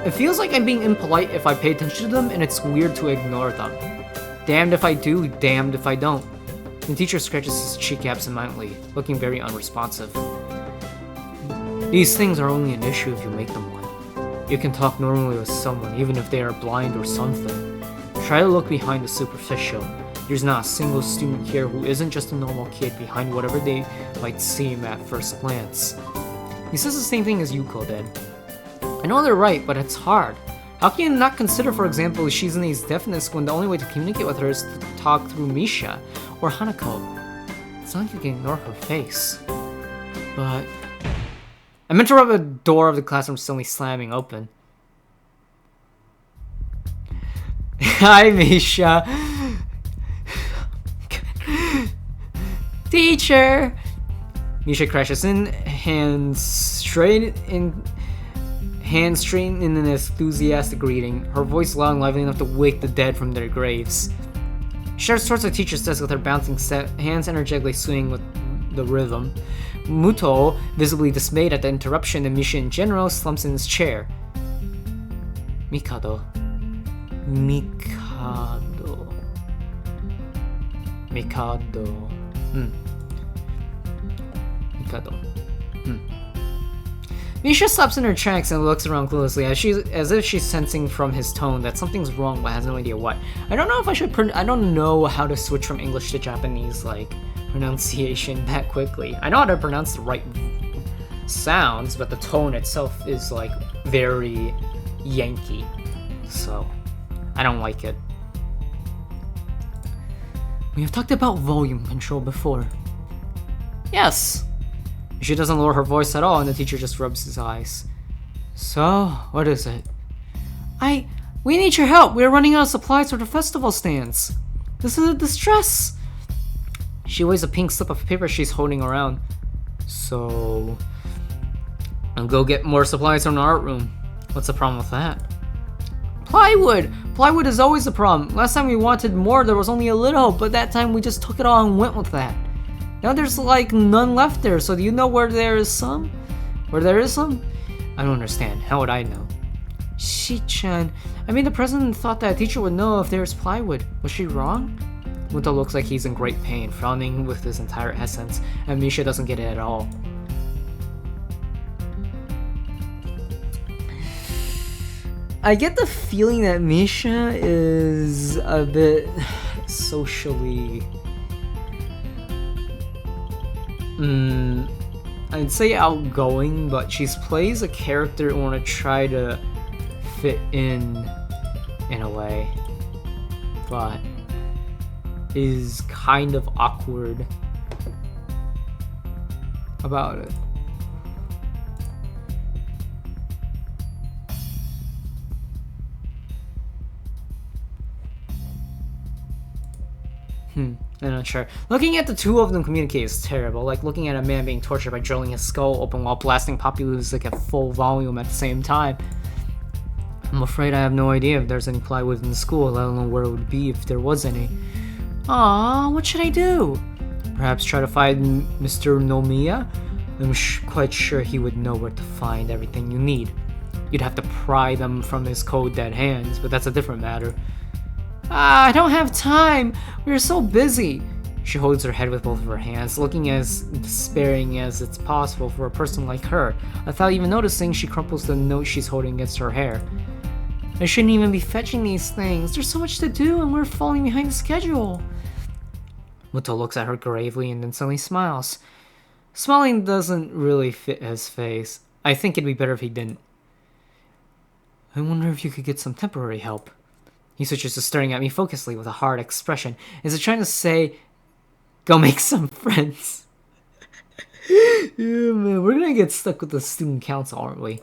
[SPEAKER 1] it feels like I'm being impolite if I pay attention to them, and it's weird to ignore them. Damned if I do, damned if I don't. The teacher scratches his cheek absentmindedly, looking very unresponsive. These things are only an issue if you make them one. You can talk normally with someone, even if they are blind or something. Try to look behind the superficial. There's not a single student here who isn't just a normal kid behind whatever they might seem at first glance. He says the same thing as Yuko did. I know they're right, but it's hard. How can you not consider, for example, Shizune's deafness when the only way to communicate with her is to talk through Misha or Hanako? It's not like you can ignore her face. But I'm interrupted by the door of the classroom suddenly slamming open. Hi, Misha. Teacher! Misha crashes in, hands straight in an enthusiastic greeting, her voice loud and lively enough to wake the dead from their graves. She starts towards the teacher's desk with her bouncing hands energetically swinging with the rhythm. Muto, visibly dismayed at the interruption, and Misha in general, slumps in his chair. Mikado. Misha stops in her tracks and looks around cluelessly, as if she's sensing from his tone that something's wrong but has no idea what. I don't know if I should I don't know how to switch from English to Japanese, like, pronunciation that quickly. I know how to pronounce the right sounds, but the tone itself is, like, very Yankee. So, I don't like it. We have talked about volume control before. Yes! She doesn't lower her voice at all, and the teacher just rubs his eyes. So, what is it? We need your help! We are running out of supplies for the festival stands! This is a distress! She waves a pink slip of paper she's holding around. So, I'll go get more supplies from the art room. What's the problem with that? Plywood! Plywood is always a problem. Last time we wanted more, there was only a little, but that time we just took it all and went with that. Now there's like none left there, so do you know where there is some? Where there is some? I don't understand. How would I know? Shi-chan. I mean, the president thought that a teacher would know if there's plywood. Was she wrong? Muto looks like he's in great pain, frowning with his entire essence, and Misha doesn't get it at all. I get the feeling that Misha is a bit socially... I'd say outgoing, but she plays a character who want to try to fit in a way, but is kind of awkward. about it. I'm not sure. Looking at the two of them communicate is terrible. Like looking at a man being tortured by drilling his skull open while blasting poppy music at full volume at the same time. I'm afraid I have no idea if there's any plywood in the school, let alone where it would be if there was any. Aww, what should I do? Perhaps try to find Mr. Nomiya? I'm quite sure he would know where to find everything you need. You'd have to pry them from his cold dead hands, but that's a different matter. I don't have time. We are so busy. She holds her head with both of her hands, looking as despairing as it's possible for a person like her. Without even noticing, she crumples the note she's holding against her hair. I shouldn't even be fetching these things. There's so much to do and we're falling behind the schedule. Muto looks at her gravely and then suddenly smiles. Smiling doesn't really fit his face. I think it'd be better if he didn't. I wonder if you could get some temporary help. He switches to staring at me focusedly with a hard expression. Is it trying to say, go make some friends? Yeah, man, we're gonna get stuck with the student council, aren't we?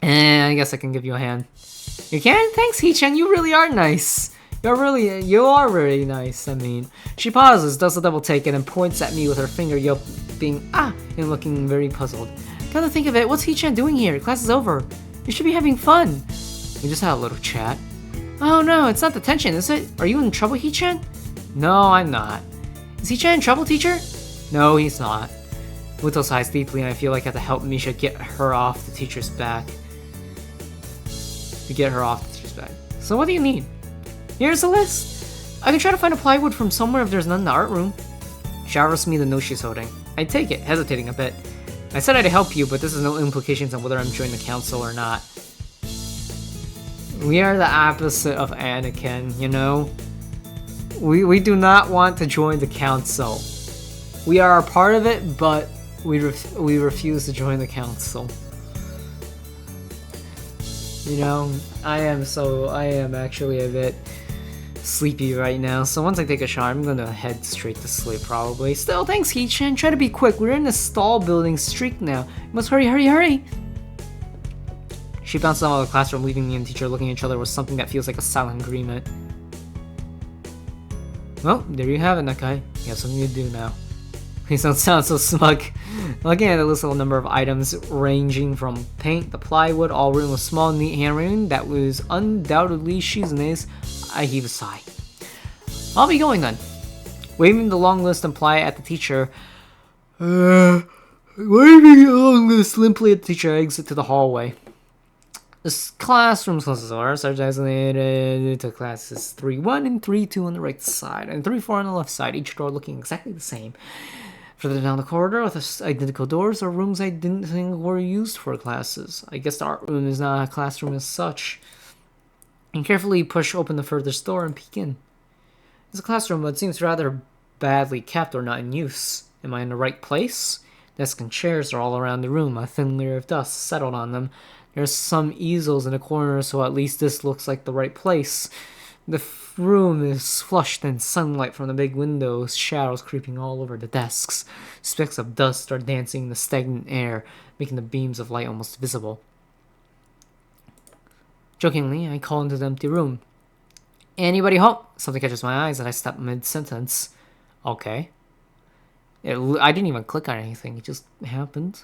[SPEAKER 1] And I guess I can give you a hand. You can? Thanks, Hee-chan. You really are nice. You are really nice, I mean. She pauses, does a double take, and then points at me with her finger, yelping, ah, and looking very puzzled. Come to think of it, what's Hee-chan doing here? Class is over. You should be having fun. We just had a little chat. Oh no, it's not detention, is it? Are you in trouble, Hee-chan? No, I'm not. Is Hee-chan in trouble, teacher? No, he's not. Muto sighs deeply, and I feel like I have to help Misha get her off the teacher's back. So what do you need? Here's a list. I can try to find a plywood from somewhere if there's none in the art room. She offers me the note she's holding. I take it, hesitating a bit. I said I'd help you, but this has no implications on whether I'm joining the council or not. We are the opposite of Anakin, you know? We do not want to join the council. We are a part of it, but we refuse to join the council. You know, I am actually a bit sleepy right now, so once I take a shower, I'm gonna head straight to sleep probably. Still, thanks Hee-chan, try to be quick, we're in the stall building streak now. You must hurry, hurry, hurry! She bounces out of the classroom, leaving me and the teacher looking at each other with something that feels like a silent agreement. Well, there you have it, Nakai. You have something to do now. Please don't sound so smug. Looking at the list of a number of items ranging from paint to plywood, all written with small, neat handwriting that was undoubtedly Shizune's, I heave a sigh. I'll be going then. Waving the long list and apply it at the teacher. Waving the long list limply at the teacher, I exit to the hallway. The classroom's classes are designated to classes 3-1 and 3-2 on the right side, and 3-4 on the left side, each door looking exactly the same. Further down the corridor, with identical doors, are rooms I didn't think were used for classes. I guess the art room is not a classroom as such. And carefully push open the furthest door and peek in. It's a classroom, but it seems rather badly kept or not in use. Am I in the right place? Desks and chairs are all around the room, a thin layer of dust settled on them. There's some easels in the corner, so at least this looks like the right place. The room is flushed in sunlight from the big windows, shadows creeping all over the desks. Specks of dust are dancing in the stagnant air, making the beams of light almost visible. Jokingly, I call into the empty room. Anybody home? Something catches my eyes and I stop mid-sentence. Okay. I didn't even click on anything, it just happened.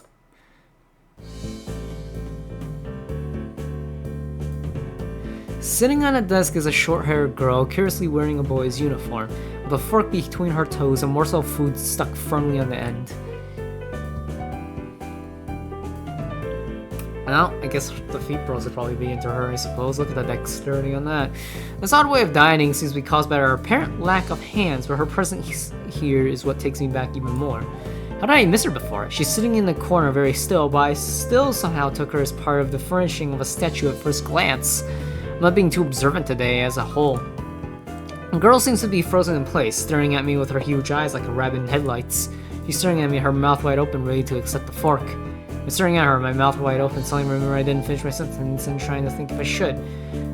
[SPEAKER 1] Sitting on a desk is a short-haired girl, curiously wearing a boy's uniform, with a fork between her toes and a morsel of food stuck firmly on the end. Well, I guess the feet bros would probably be into her, I suppose. Look at the dexterity on that. This odd way of dining seems to be caused by her apparent lack of hands, but her presence here is what takes me back even more. How did I miss her before? She's sitting in the corner very still, but I still somehow took her as part of the furnishing of a statue at first glance. I'm not being too observant today as a whole. The girl seems to be frozen in place, staring at me with her huge eyes like a rabbit in headlights. She's staring at me, her mouth wide open, ready to accept the fork. I'm staring at her, my mouth wide open, suddenly remember I didn't finish my sentence and trying to think if I should.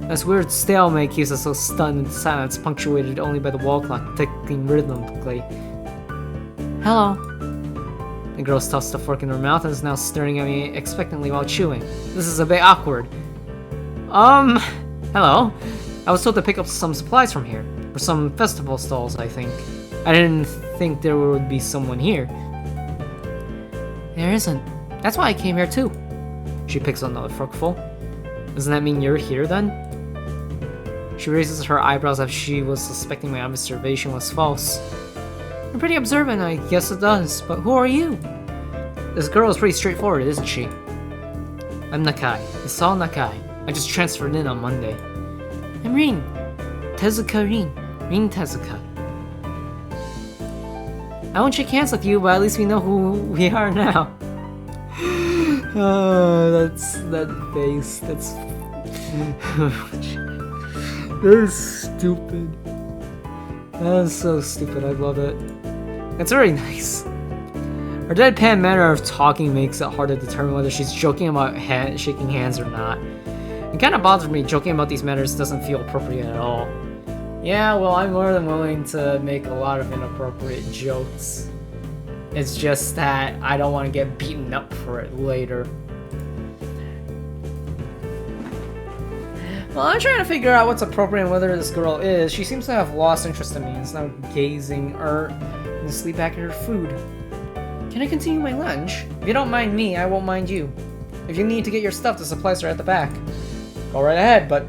[SPEAKER 1] This weird stalemate keeps us so stunned into silence, punctuated only by the wall clock ticking rhythmically. Hello. The girl stuffs the fork in her mouth and is now staring at me expectantly while chewing. This is a bit awkward. Hello. I was told to pick up some supplies from here. For some festival stalls, I think. I didn't think there would be someone here. There isn't. That's why I came here too. She picks up another forkful. Doesn't that mean you're here then? She raises her eyebrows as if she was suspecting my observation was false. You're pretty observant, I guess it does, but who are you? This girl is pretty straightforward, isn't she? I'm Nakai. Isao Nakai. I just transferred in on Monday. I'm Rin. Tezuka Rin. Rin Tezuka. I won't shake hands with you, but at least we know who we are now. Oh, that face. That's stupid. That is so stupid. I love it. It's very nice. Her deadpan manner of talking makes it hard to determine whether she's joking about shaking hands or not. It kind of bothers me. Joking about these matters doesn't feel appropriate at all. Yeah, well, I'm more than willing to make a lot of inappropriate jokes. It's just that I don't want to get beaten up for it later. Well, I'm trying to figure out what's appropriate and whether this girl is. She seems to have lost interest in me and is now gazing earnestly back at her food. Can I continue my lunch? If you don't mind me, I won't mind you. If you need to get your stuff, the supplies are at the back. Go right ahead, but...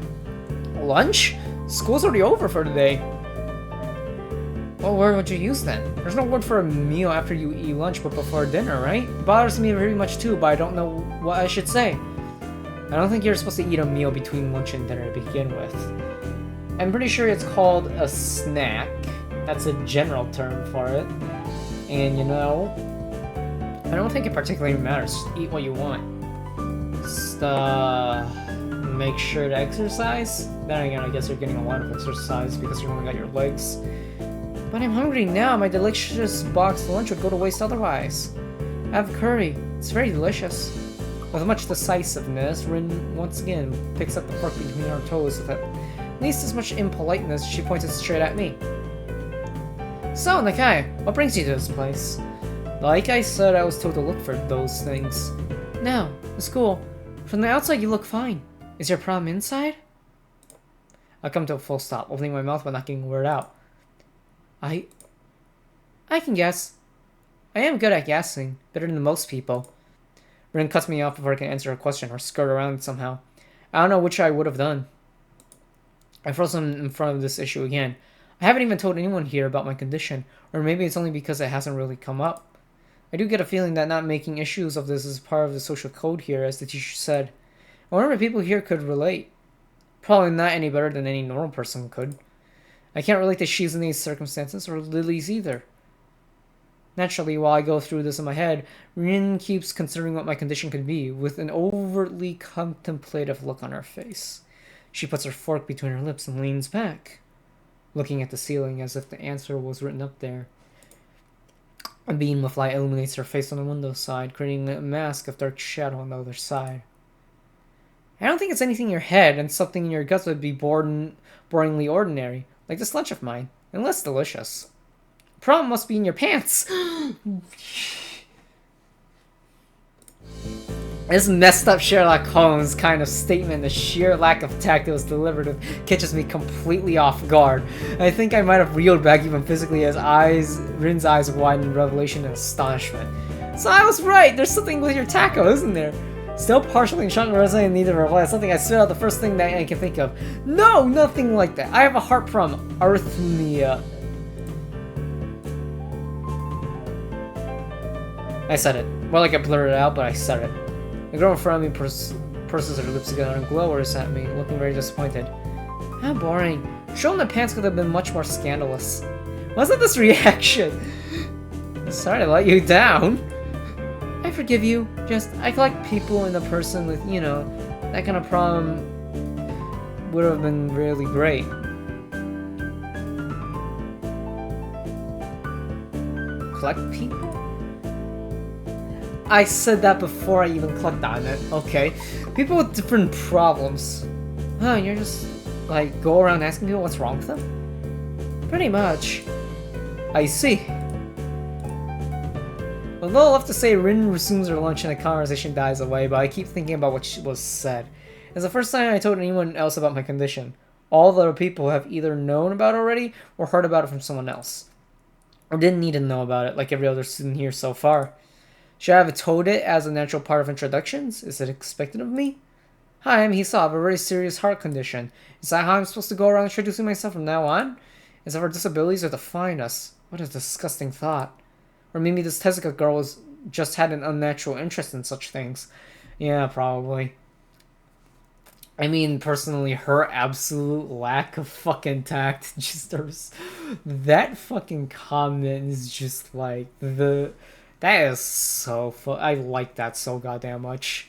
[SPEAKER 1] Lunch? School's already over for today. What word would you use then? There's no word for a meal after you eat lunch but before dinner, right? It bothers me very much too, but I don't know what I should say. I don't think you're supposed to eat a meal between lunch and dinner to begin with. I'm pretty sure it's called a snack. That's a general term for it. And you know, I don't think it particularly matters. Just eat what you want. Just, make sure to exercise. Then again, I guess you're getting a lot of exercise because you only got your legs. But I'm hungry now. My delicious boxed lunch would go to waste otherwise. I have curry. It's very delicious. With much decisiveness, Rin once again picks up the fork between her toes with at least as much impoliteness. She points it straight at me. So, Nakai, what brings you to this place? Like I said, I was told to look for those things. No, the school. From the outside, you look fine. Is your problem inside? I come to a full stop, opening my mouth but not getting a word out. I can guess. I am good at guessing, better than most people. Rin cuts me off before I can answer her question or skirt around it somehow. I don't know which I would have done. I froze in front of this issue again. I haven't even told anyone here about my condition, or maybe it's only because it hasn't really come up. I do get a feeling that not making issues of this is part of the social code here, as the teacher said. I wonder if people here could relate. Probably not any better than any normal person could. I can't relate to Shizune's circumstances, or Lily's either. Naturally, while I go through this in my head, Rin keeps considering what my condition could be, with an overtly contemplative look on her face. She puts her fork between her lips and leans back, looking at the ceiling as if the answer was written up there. A beam of light illuminates her face on the window side, creating a mask of dark shadow on the other side. I don't think it's anything in your head, and something in your guts would be boringly ordinary, like this lunch of mine, and less delicious. The problem must be in your pants! This messed up Sherlock Holmes kind of statement, the sheer lack of tact it was delivered with, catches me completely off guard. I think I might have reeled back even physically as Rin's eyes widened in revelation and astonishment. So I was right, there's something with your taco, isn't there? Still partially in shock and resonating in need of a reply. Something I spit out the first thing that I can think of. No, nothing like that. I have a heart problem. Arrhythmia. I said it. Well, like I blurted it out, but I said it. The girl in front of me purses her lips together and glowers at me, looking very disappointed. How boring. Showing the pants could have been much more scandalous. Wasn't this reaction? Sorry to let you down. I forgive you. Just, I collect people and a person with, you know, that kind of problem would have been really great. Collect people? I said that before I even clicked on it. Okay. People with different problems. Huh, you're just, like, go around asking people what's wrong with them? Pretty much. I see. Although I'll have to say Rin resumes her lunch and the conversation dies away, but I keep thinking about what was said. It's the first time I told anyone else about my condition. All the other people have either known about it already or heard about it from someone else. Or didn't need to know about it like every other student here so far. Should I have told it as a natural part of introductions? Is it expected of me? Hi, I'm Hisa. I have a very serious heart condition. Is that how I'm supposed to go around introducing myself from now on? As if our disabilities are define us. What a disgusting thought. Or maybe this Tezuka girl just had an unnatural interest in such things. Yeah, probably. I mean, personally, her absolute lack of fucking tact, that fucking comment is just like, that is so I like that so goddamn much.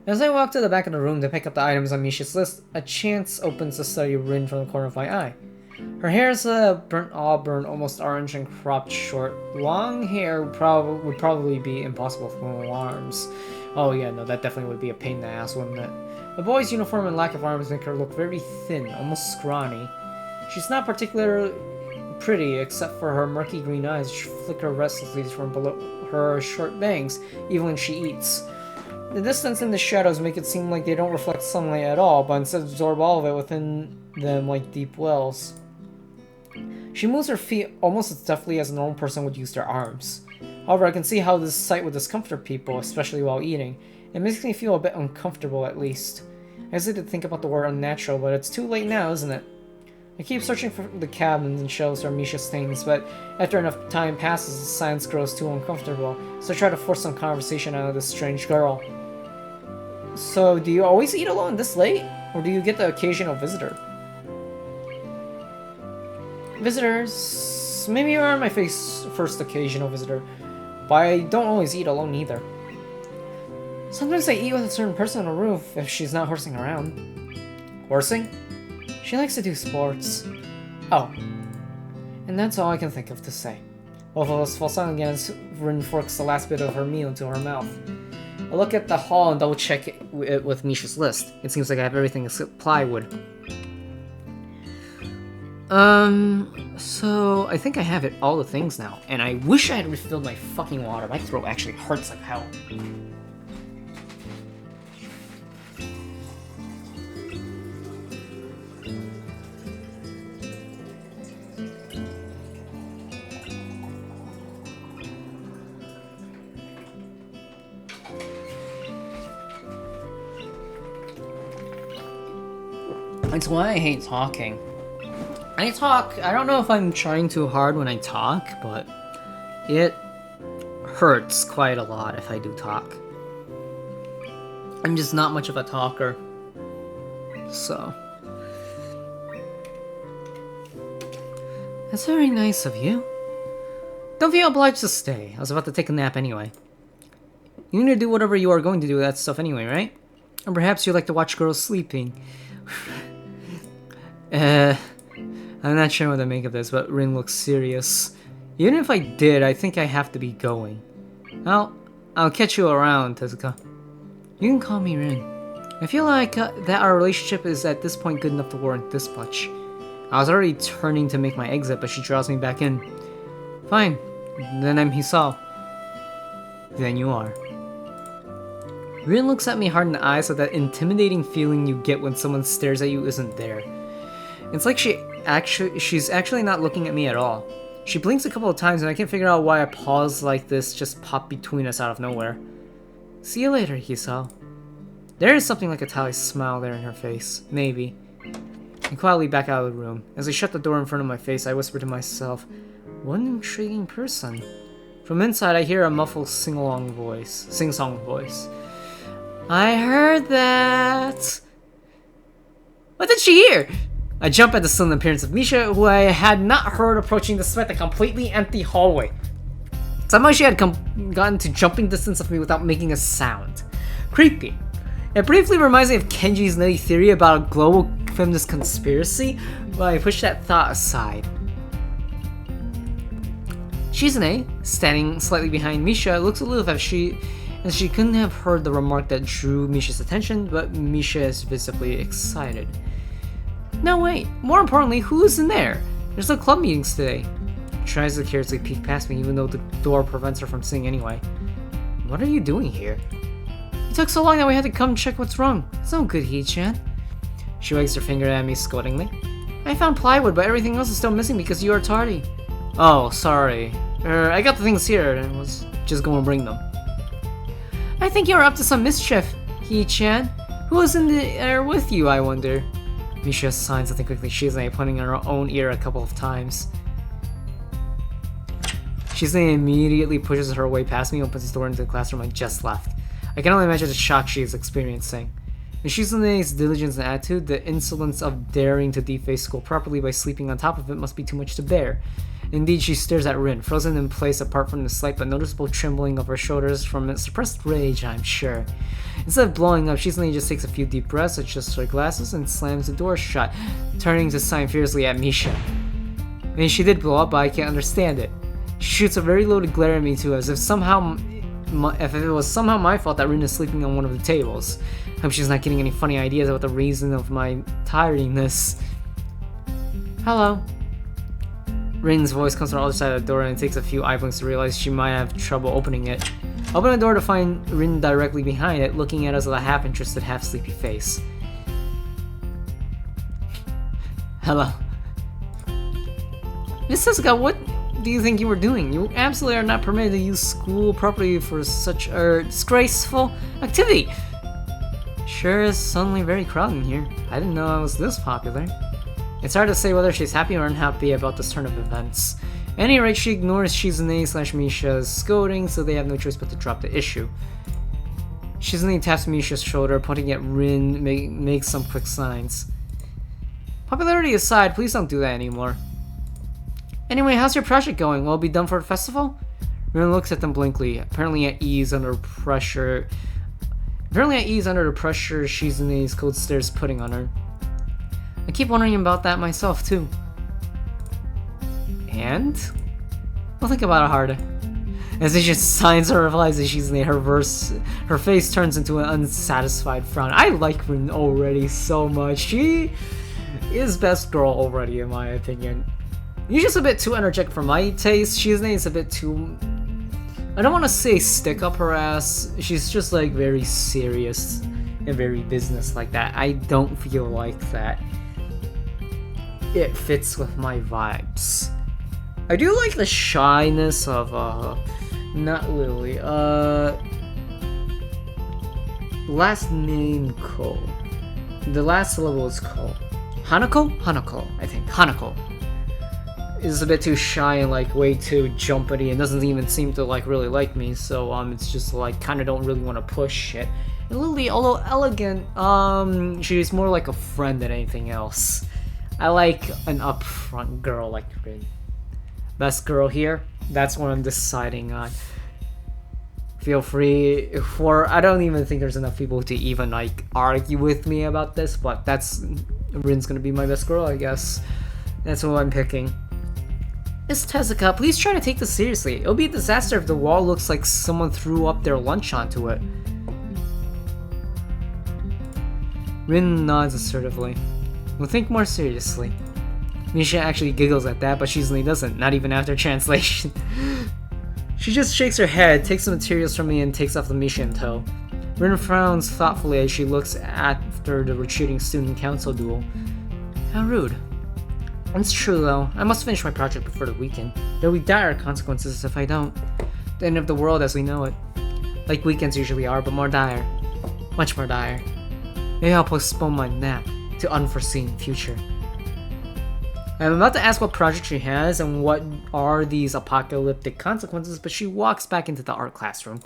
[SPEAKER 1] As I walk to the back of the room to pick up the items on Misha's list, a chance opens to study Rin from the corner of my eye. Her hair is burnt auburn, almost orange, and cropped short. Long hair would probably be impossible for arms. Oh yeah, no, that definitely would be a pain in the ass, wouldn't it? The boy's uniform and lack of arms make her look very thin, almost scrawny. She's not particularly pretty, except for her murky green eyes, which flicker restlessly from below her short bangs, even when she eats. The distance and the shadows make it seem like they don't reflect sunlight at all, but instead absorb all of it within them like deep wells. She moves her feet almost as deftly as a normal person would use their arms. However, I can see how this sight would discomfort people, especially while eating. It makes me feel a bit uncomfortable, at least. I hesitate to think about the word unnatural, but it's too late now, isn't it? I keep searching for the cabins and shelves where Misha's things, but after enough time passes, the silence grows too uncomfortable, so I try to force some conversation out of this strange girl. So, do you always eat alone this late? Or do you get the occasional visitor? Visitors... Maybe you are my first occasional visitor, but I don't always eat alone either. Sometimes I eat with a certain person on a roof if she's not horsing around. Horsing? She likes to do sports. Oh. And that's all I can think of to say. Both of us fall silent again as Rin forks the last bit of her meal into her mouth. I look at the hall and double check it with Misha's list. It seems like I have everything except plywood. So I think I have all the things now, and I wish I had refilled my fucking water. My throat actually hurts like hell. That's why I hate talking. I don't know if I'm trying too hard when I talk, but it hurts quite a lot if I do talk. I'm just not much of a talker. So. That's very nice of you. Don't feel obliged to stay. I was about to take a nap anyway. You need to do whatever you are going to do with that stuff anyway, right? Or perhaps you like to watch girls sleeping. I'm not sure what to make of this, but Rin looks serious. Even if I did, I think I have to be going. Well, I'll catch you around, Tezuka. You can call me Rin. I feel like that our relationship is at this point good enough to warrant this much. I was already turning to make my exit, but she draws me back in. Fine. Then I'm Hisao. Then you are. Rin looks at me hard in the eyes with that intimidating feeling you get when someone stares at you isn't there. It's like she's actually not looking at me at all. She blinks a couple of times and I can't figure out why a pause like this just popped between us out of nowhere. See you later, Hisao. There is something like a Tally smile there in her face. Maybe. I quietly back out of the room. As I shut the door in front of my face, I whisper to myself, what an intriguing person. From inside, I hear a muffled sing-song voice. I heard that. What did she hear? I jump at the sudden appearance of Misha, who I had not heard approaching despite the completely empty hallway. Somehow she had gotten to jumping distance of me without making a sound. Creepy. It briefly reminds me of Kenji's nutty theory about a global feminist conspiracy, but I push that thought aside. Shizune, standing slightly behind Misha, looks aloof as she couldn't have heard the remark that drew Misha's attention, but Misha is visibly excited. No, wait. More importantly, who's in there? There's no club meetings today. tries to carelessly peek past me even though the door prevents her from seeing anyway. What are you doing here? It took so long that we had to come check what's wrong. It's no good, Hee-chan. She wags her finger at me scoldingly. I found plywood, but everything else is still missing because you are tardy. Oh, sorry. I got the things here and was just going to bring them. I think you're up to some mischief, Hee-chan. Who was in the air with you, I wonder? Misha signs something quickly, Shizune pointing in her own ear a couple of times. Shizune immediately pushes her way past me and opens the door into the classroom I just left. I can only imagine the shock she is experiencing. In Shizune's diligence and attitude, the insolence of daring to deface school properly by sleeping on top of it must be too much to bear. Indeed, she stares at Rin, frozen in place apart from the slight but noticeable trembling of her shoulders from suppressed rage, I'm sure. Instead of blowing up, Shizune just takes a few deep breaths, adjusts her glasses, and slams the door shut, turning to sign fiercely at Misha. I mean, she did blow up, but I can't understand it. She shoots a very loaded glare at me too, as if if it was somehow my fault that Rin is sleeping on one of the tables. I hope she's not getting any funny ideas about the reason of my tiredness. Hello. Rin's voice comes from the other side of the door and it takes a few eye blinks to realize she might have trouble opening it. I open the door to find Rin directly behind it, looking at us with a half-interested, half-sleepy face. Hello. Miss Suzuka, what do you think you were doing? You absolutely are not permitted to use school property for such a disgraceful activity. Sure is suddenly very crowded in here. I didn't know I was this popular. It's hard to say whether she's happy or unhappy about this turn of events. At any rate, she ignores Shizune/Misha's scolding, so they have no choice but to drop the issue. Shizune taps Misha's shoulder, pointing at Rin, makes some quick signs. Popularity aside, please don't do that anymore. Anyway, how's your project going? Will it be done for the festival? Rin looks at them blankly, apparently at ease under the pressure Shizune's cold stare is putting on her. I keep wondering about that myself, too. And? I'll think about it harder. As she just signs or replies to Shizune, her face turns into an unsatisfied frown. I like Rin already so much. She is best girl already, in my opinion. She's just a bit too energetic for my taste. Shizune is a bit too... I don't want to say stick up her ass. She's just like very serious and very business like that. I don't feel like that. It fits with my vibes. I do like the shyness of not Lily, last name Ko. The last syllable is Ko. Hanako, I think. Hanako is a bit too shy and like way too jumpity and doesn't even seem to like really like me, so it's just like kind of don't really want to push it. And Lily, although elegant, she's more like a friend than anything else. I like an upfront girl like Rin. Best girl here, that's what I'm deciding on. Feel free I don't even think there's enough people to even like argue with me about this, but Rin's gonna be my best girl, I guess. That's what I'm picking. Miss Tezuka, please try to take this seriously. It'll be a disaster if the wall looks like someone threw up their lunch onto it. Rin nods assertively. We'll think more seriously. Misha actually giggles at that, but Shizune doesn't, not even after translation. She just shakes her head, takes the materials from me, and takes off the Misha in tow. Rin frowns thoughtfully as she looks after the retreating student council duel. How rude. It's true though, I must finish my project before the weekend. There will be dire consequences if I don't. The end of the world as we know it. Like weekends usually are, but more dire. Much more dire. Maybe I'll postpone my nap to unforeseen future. I'm about to ask what project she has and what are these apocalyptic consequences, but she walks back into the art classroom.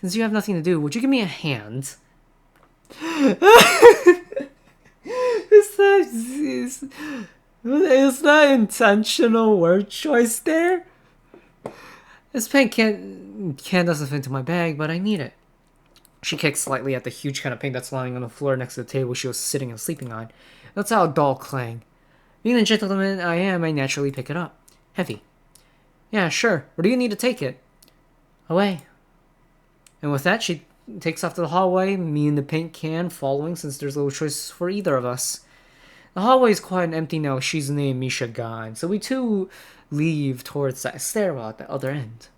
[SPEAKER 1] Since you have nothing to do, would you give me a hand? Is that intentional word choice there? This pen can doesn't fit into my bag, but I need it. She kicks slightly at the huge can of paint that's lying on the floor next to the table she was sitting and sleeping on. That's how a dull clang. Being the gentleman I am, I naturally pick it up. Heavy. Yeah, sure. Where do you need to take it? Away. And with that, she takes off to the hallway, me and the paint can following since there's little choice for either of us. The hallway is quiet and empty now with Shizune and Misha gone, so we two leave towards that stairwell at the other end.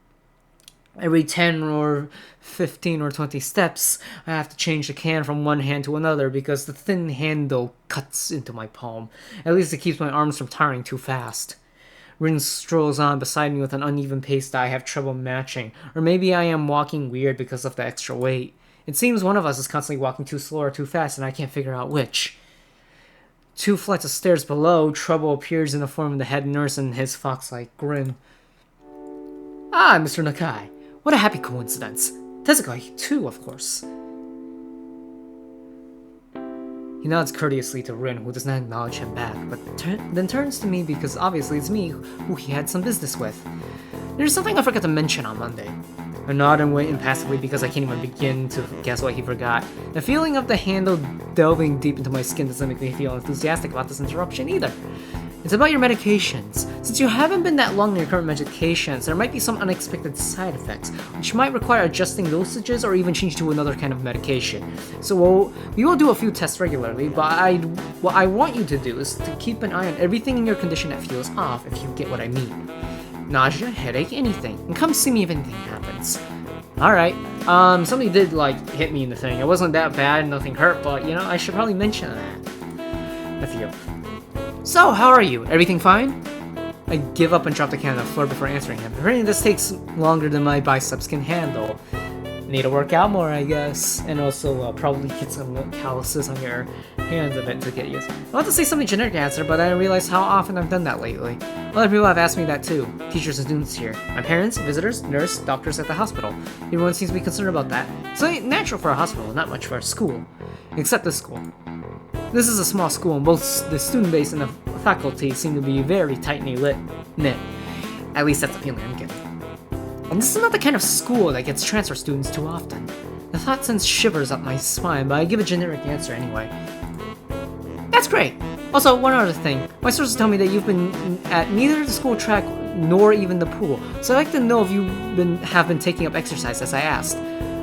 [SPEAKER 1] Every 10 or 15 or 20 steps, I have to change the can from one hand to another because the thin handle cuts into my palm. At least it keeps my arms from tiring too fast. Rin strolls on beside me with an uneven pace that I have trouble matching, or maybe I am walking weird because of the extra weight. It seems one of us is constantly walking too slow or too fast, and I can't figure out which. 2 flights of stairs below, Trouble appears in the form of the head nurse and his fox-like grin. Ah, Mr. Nakai. What a happy coincidence. Tezuka, too, of course. He nods courteously to Rin, who does not acknowledge him back, but then turns to me because obviously it's me who he had some business with. There's something I forgot to mention on Monday. I nod and wait impassively because I can't even begin to guess what he forgot. The feeling of the handle delving deep into my skin doesn't make me feel enthusiastic about this interruption either. It's about your medications. Since you haven't been that long on your current medications, there might be some unexpected side effects, which might require adjusting dosages or even change to another kind of medication. So we will do a few tests regularly, but what I want you to do is to keep an eye on everything in your condition that feels off, if you get what I mean. Nausea, headache, anything. And come see me if anything happens. Alright, somebody did, hit me in the thing. It wasn't that bad, nothing hurt, but, I should probably mention that. I feel. So, how are you? Everything fine? I give up and drop the can on the floor before answering him. Apparently this takes longer than my biceps can handle. Need to work out more, I guess. And also, probably get some calluses on your hands a bit to get used. I want to say something generic answer, but I realized how often I've done that lately. Other people have asked me that too. Teachers and students here. My parents, visitors, nurse, doctors at the hospital. Everyone seems to be concerned about that. So natural for a hospital, not much for a school. Except this school. This is a small school, and both the student base and the faculty seem to be very tightly knit. At least that's the feeling I'm getting. And this is not the kind of school that gets transfer students too often. The thought sends shivers up my spine, but I give a generic answer anyway. That's great! Also, one other thing. My sources tell me that you've been at neither the school track nor even the pool, so I'd like to know if you have been taking up exercise as I asked.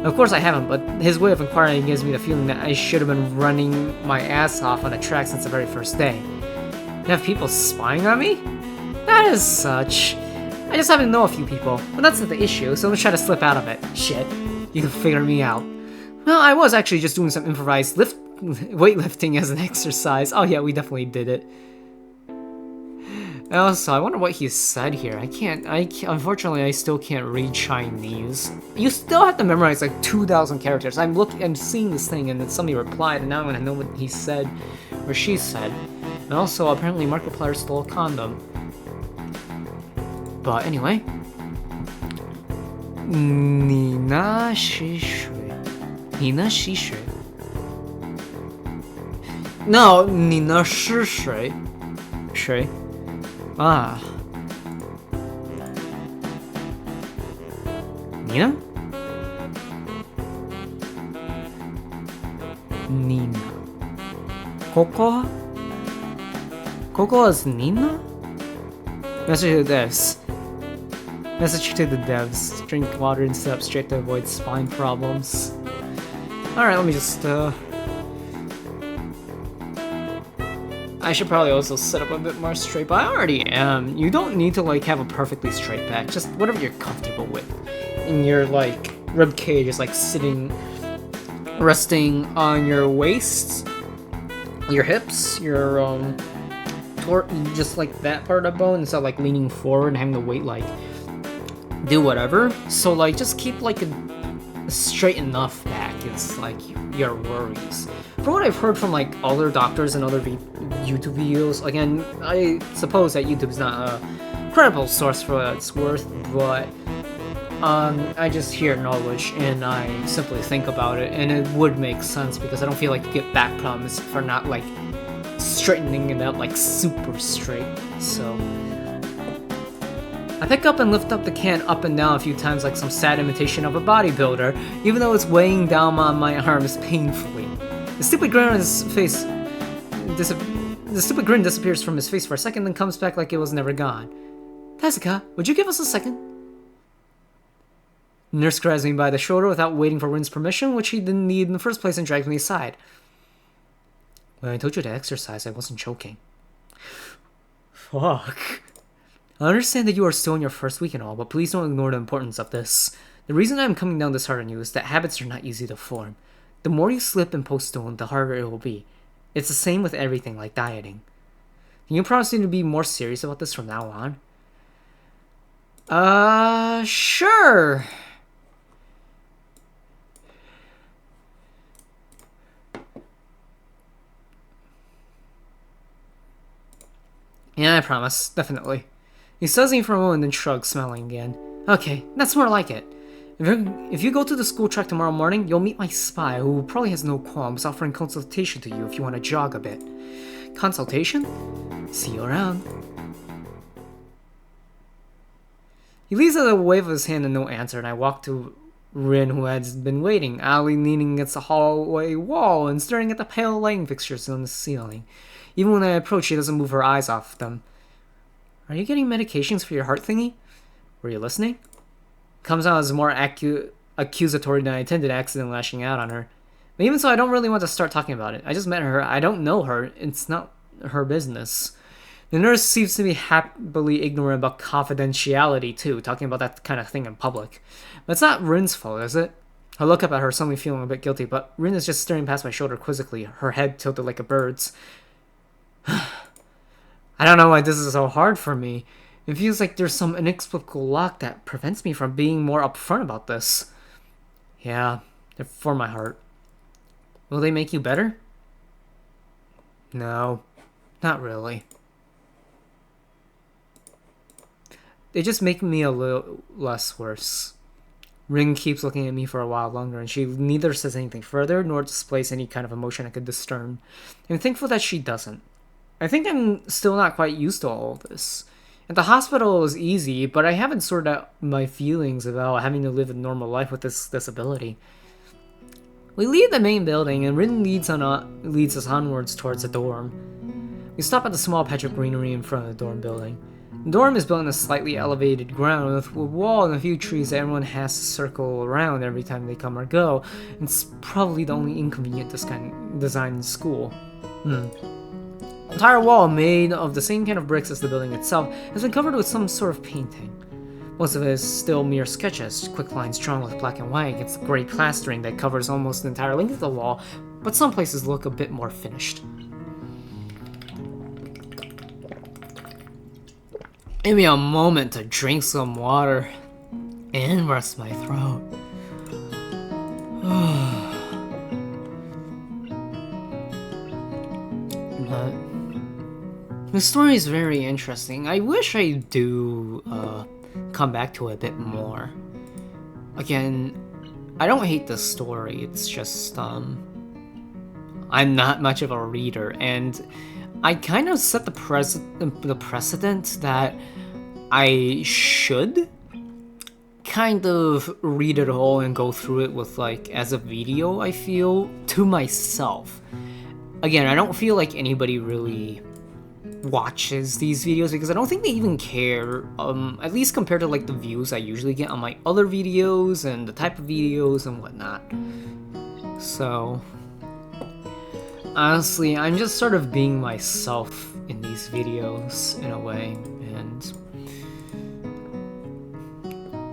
[SPEAKER 1] Of course I haven't, but his way of inquiring gives me the feeling that I should have been running my ass off on a track since the very first day. You have people spying on me? That is such. I just happen to know a few people, but that's not the issue, so let's try to slip out of it. Shit, you can figure me out. Well, I was actually just doing some improvised weightlifting as an exercise. Oh yeah, we definitely did it. Also, I wonder what he said here. Unfortunately, I still can't read Chinese. You still have to memorize 2,000 characters. I'm seeing this thing and then somebody replied and now I'm gonna know what he said, or she said. And also, apparently Markiplier stole a condom. But anyway. Nina Shishui. Nina Shishui. No, Nina Shishui. Shui. Ah. Nina? Nina. Koko? Koko is Nina? Message to the devs. Message to the devs. Drink water and sit up straight to avoid spine problems. Alright, let me just, I should probably also sit up a bit more straight, but I already am. You don't need to have a perfectly straight back, just whatever you're comfortable with. And your rib cage is sitting, resting on your waist, your hips, your just that part of the bone instead of leaning forward and having the weight do whatever. So just keep a straight enough back is your worries. From what I've heard from other doctors and other YouTube videos, again, I suppose that YouTube's not a credible source for what it's worth, but I just hear knowledge and I simply think about it, and it would make sense because I don't feel like you get back problems for not straightening it out super straight. So I pick up and lift up the can up and down a few times like some sad imitation of a bodybuilder, even though it's weighing down on my arms painfully. The stupid grin on his face disappears from his face for a second, then comes back like it was never gone. Tezuka, would you give us a second? Nurse grabs me by the shoulder without waiting for Rin's permission, which he didn't need in the first place, and drags me aside. When I told you to exercise, I wasn't joking. Fuck. I understand that you are still in your first week and all, but please don't ignore the importance of this. The reason I'm coming down this hard on you is that habits are not easy to form. The more you slip and postpone, the harder it will be. It's the same with everything like dieting. Can you promise me to be more serious about this from now on? Sure. Yeah, I promise. Definitely. He studies me for a moment and shrugs, smiling again. Okay, that's more like it. If you go to the school track tomorrow morning, you'll meet my spy, who probably has no qualms offering consultation to you if you want to jog a bit. Consultation? See you around. He leaves with a wave of his hand and no answer, and I walk to Rin, who has been waiting, Ali leaning against the hallway wall and staring at the pale lighting fixtures on the ceiling. Even when I approach, she doesn't move her eyes off them. Are you getting medications for your heart thingy? Were you listening? Comes out as more accusatory than I intended, accidentally lashing out on her. But even so, I don't really want to start talking about it. I just met her. I don't know her. It's not her business. The nurse seems to be happily ignorant about confidentiality, too, talking about that kind of thing in public. But it's not Rin's fault, is it? I look up at her, suddenly feeling a bit guilty, but Rin is just staring past my shoulder quizzically, her head tilted like a bird's. I don't know why this is so hard for me. It feels like there's some inexplicable lock that prevents me from being more upfront about this. Yeah, they're for my heart. Will they make you better? No, not really. They just make me a little less worse. Ring keeps looking at me for a while longer, and she neither says anything further nor displays any kind of emotion I could discern. I'm thankful that she doesn't. I think I'm still not quite used to all of this. At the hospital it was easy, but I haven't sorted out my feelings about having to live a normal life with this disability. We leave the main building, and Rin leads us onwards towards the dorm. We stop at the small patch of greenery in front of the dorm building. The dorm is built on a slightly elevated ground with a wall and a few trees that everyone has to circle around every time they come or go. It's probably the only inconvenient design in school. The entire wall, made of the same kind of bricks as the building itself, has been covered with some sort of painting. Most of it is still mere sketches, quick lines drawn with black and white against the gray plastering that covers almost the entire length of the wall, but some places look a bit more finished. Give me a moment to drink some water and rest my throat. The story is very interesting. I wish I do come back to it a bit more. Again, I don't hate the story, it's just I'm not much of a reader, and I kind of set the precedent that I should kind of read it all and go through it with, like, as a video, I feel, to myself. Again, I don't feel like anybody really watches these videos because I don't think they even care, at least compared to, like, the views I usually get on my other videos and the type of videos and whatnot. So honestly, I'm just sort of being myself in these videos in a way, and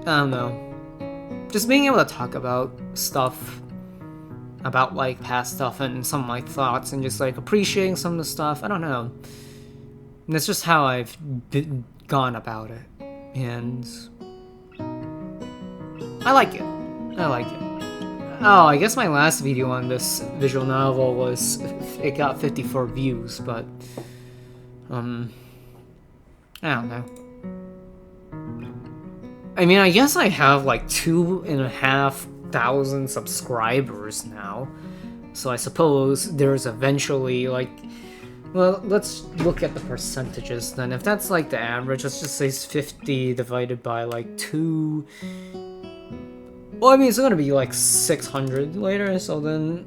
[SPEAKER 1] I don't know, just being able to talk about stuff, about, like, past stuff and some of my thoughts, and just, like, appreciating some of the stuff, I don't know. And that's just how I've gone about it, and I like it. I like it. Oh, I guess my last video on this visual novel it got 54 views, but I don't know. I mean, I guess I have like 2,500 subscribers now, so I suppose there's eventually, like, well, let's look at the percentages then. If that's like the average, let's just say 50 divided by like 2. Well, I mean, it's gonna be like 600 later, so then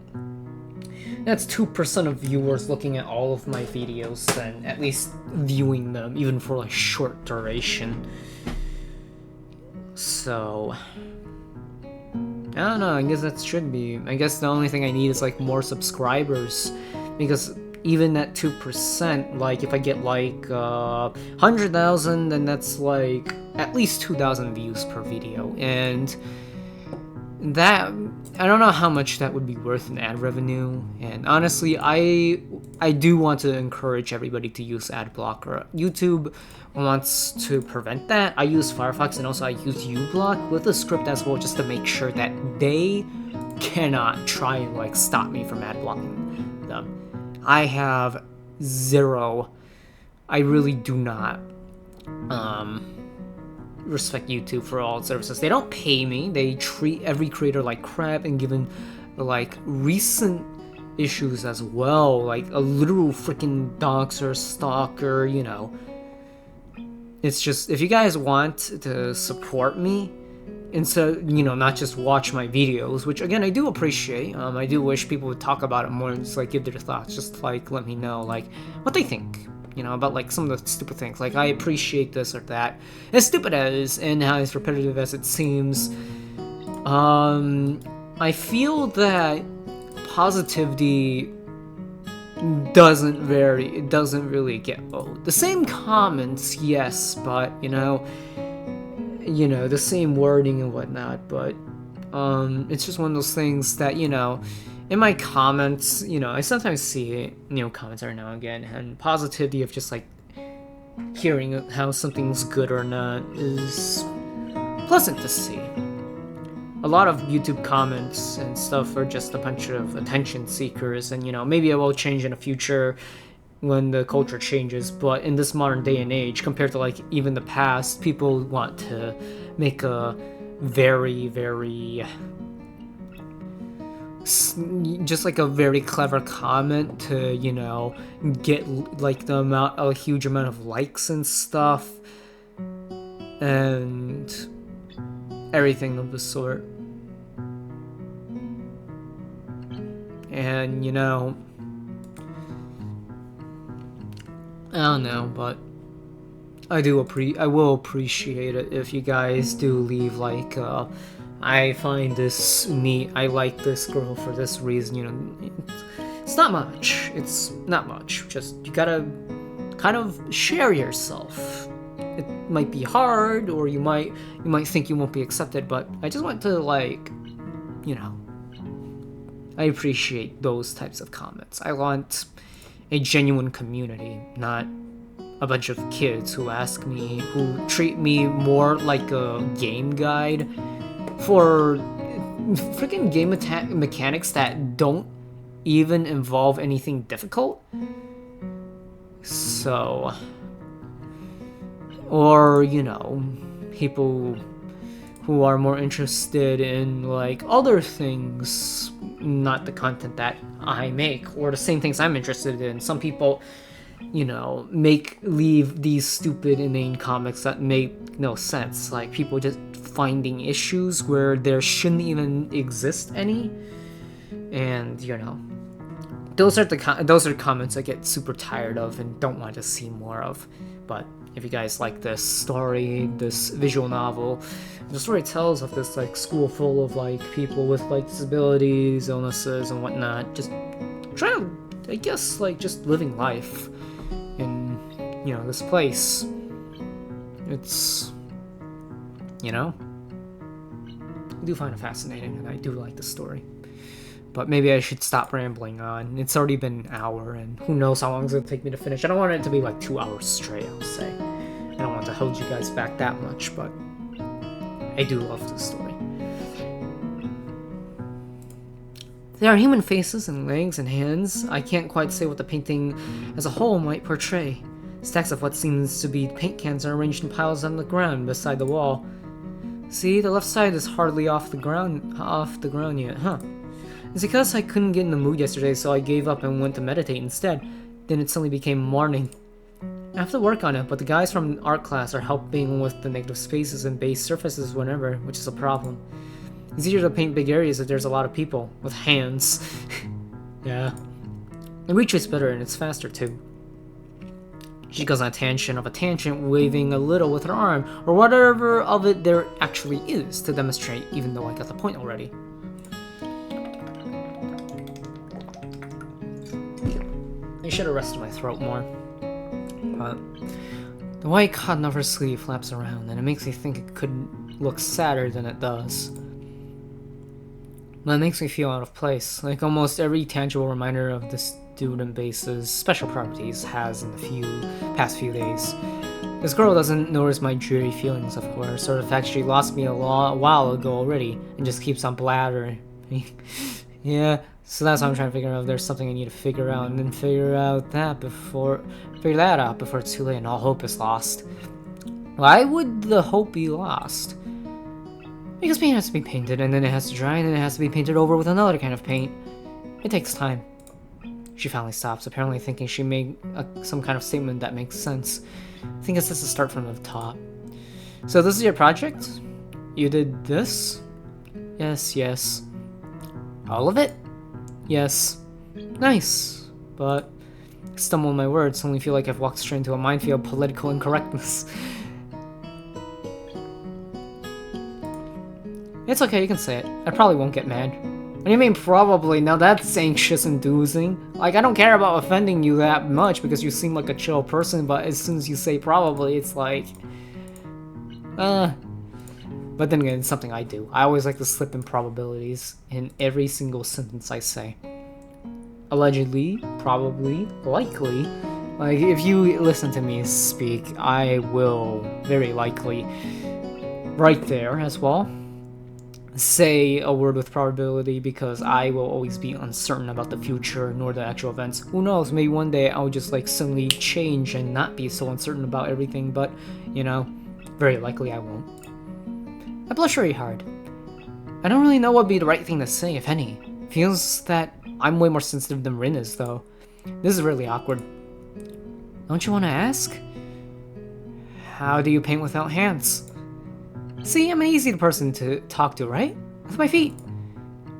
[SPEAKER 1] that's 2% of viewers looking at all of my videos, then at least viewing them, even for like short duration. So I don't know, I guess that should be. I guess the only thing I need is like more subscribers, because even at 2%, like if I get like 100,000, then that's like at least 2,000 views per video, and that, I don't know how much that would be worth in ad revenue. And honestly, I do want to encourage everybody to use ad blocker. YouTube wants to prevent that. I use Firefox, and also I use uBlock with a script as well, just to make sure that they cannot try and like stop me from ad blocking them. I have zero. I really do not respect YouTube for all its services. They don't pay me. They treat every creator like crap, and given like recent issues as well, like a literal freaking doxer, stalker, you know. It's just, if you guys want to support me, instead, you know, not just watch my videos, which again I do appreciate. I do wish people would talk about it more and just like give their thoughts, just like let me know like what they think, you know, about like some of the stupid things. Like, I appreciate this or that. As stupid as and as repetitive as it seems, I feel that positivity doesn't vary. It doesn't really get old. The same comments, yes, but you know, the same wording and whatnot, but it's just one of those things that, you know, in my comments, you know, I sometimes see, you know, comments every now and again, and positivity of just like hearing how something's good or not is pleasant to see. A lot of YouTube comments and stuff are just a bunch of attention seekers, and you know, maybe it will change in the future when the culture changes, but in this modern day and age, compared to like even the past, people want to make a very, very, just like a very clever comment to, you know, get like a huge amount of likes and stuff, and everything of the sort. And you know, I don't know, but I will appreciate it if you guys do leave like I find this neat, I like this girl for this reason, you know. It's not much. It's not much. Just you gotta kind of share yourself. It might be hard, or you might think you won't be accepted, but I just want to like, you know, I appreciate those types of comments. I want a genuine community, not a bunch of kids who treat me more like a game guide for freaking game mechanics that don't even involve anything difficult. So, or, you know, people who are more interested in like other things, not the content that I make, or the same things I'm interested in. Some people, you know, leave these stupid inane comics that make no sense, like people just finding issues where there shouldn't even exist any, and you know, those are comments I get super tired of and don't want to see more of. But if you guys like this story, this visual novel, the story tells of this like school full of like people with like disabilities, illnesses, and whatnot, just trying to, I guess, like just living life in, you know, this place. It's, you know, I do find it fascinating, and I do like the story. But maybe I should stop rambling on. It's already been an hour, and who knows how long it's going to take me to finish. I don't want it to be like 2 hours straight, I'll say. I don't want to hold you guys back that much, but I do love this story. There are human faces and legs and hands. I can't quite say what the painting as a whole might portray. Stacks of what seems to be paint cans are arranged in piles on the ground beside the wall. See, the left side is hardly off the ground yet, huh? It's because I couldn't get in the mood yesterday, so I gave up and went to meditate instead. Then it suddenly became morning. I have to work on it, but the guys from art class are helping with the negative spaces and base surfaces whenever, which is a problem. It's easier to paint big areas if there's a lot of people with hands. Yeah. It retreats better and it's faster too. She goes on a tangent, waving a little with her arm, or whatever of it there actually is to demonstrate, even though I got the point already. should have rested my throat more. But the white cotton of her sleeve flaps around, and it makes me think it could look sadder than it does. But it makes me feel out of place, like almost every tangible reminder of the student base's special properties has in the past few days. This girl doesn't notice my dreary feelings, of course, or the fact she lost me a while ago already, and just keeps on blathering. Yeah, so that's why I'm trying to figure out if there's something I need to figure out, and then figure that out before it's too late and all hope is lost. Why would the hope be lost? Because paint has to be painted, and then it has to dry, and then it has to be painted over with another kind of paint. It takes time. She finally stops, apparently thinking she made some kind of statement that makes sense. I think it's just to start from the top. So this is your project? You did this? Yes. All of it? Yes. Nice. But I stumble on my words, only feel like I've walked straight into a minefield of political incorrectness. It's okay, you can say it. I probably won't get mad. What do you mean probably? Now that's anxious inducing. Like, I don't care about offending you that much because you seem like a chill person, but as soon as you say probably, it's like... But then again, it's something I do. I always like to slip in probabilities in every single sentence I say. Allegedly, probably, likely. Like, if you listen to me speak, I will very likely, right there as well, say a word with probability because I will always be uncertain about the future nor the actual events. Who knows, maybe one day I'll just like suddenly change and not be so uncertain about everything, but, you know, very likely I won't. I blush very hard. I don't really know what would be the right thing to say, if any. Feels that I'm way more sensitive than Rin is, though. This is really awkward. Don't you want to ask? How do you paint without hands? See, I'm an easy person to talk to, right? With my feet.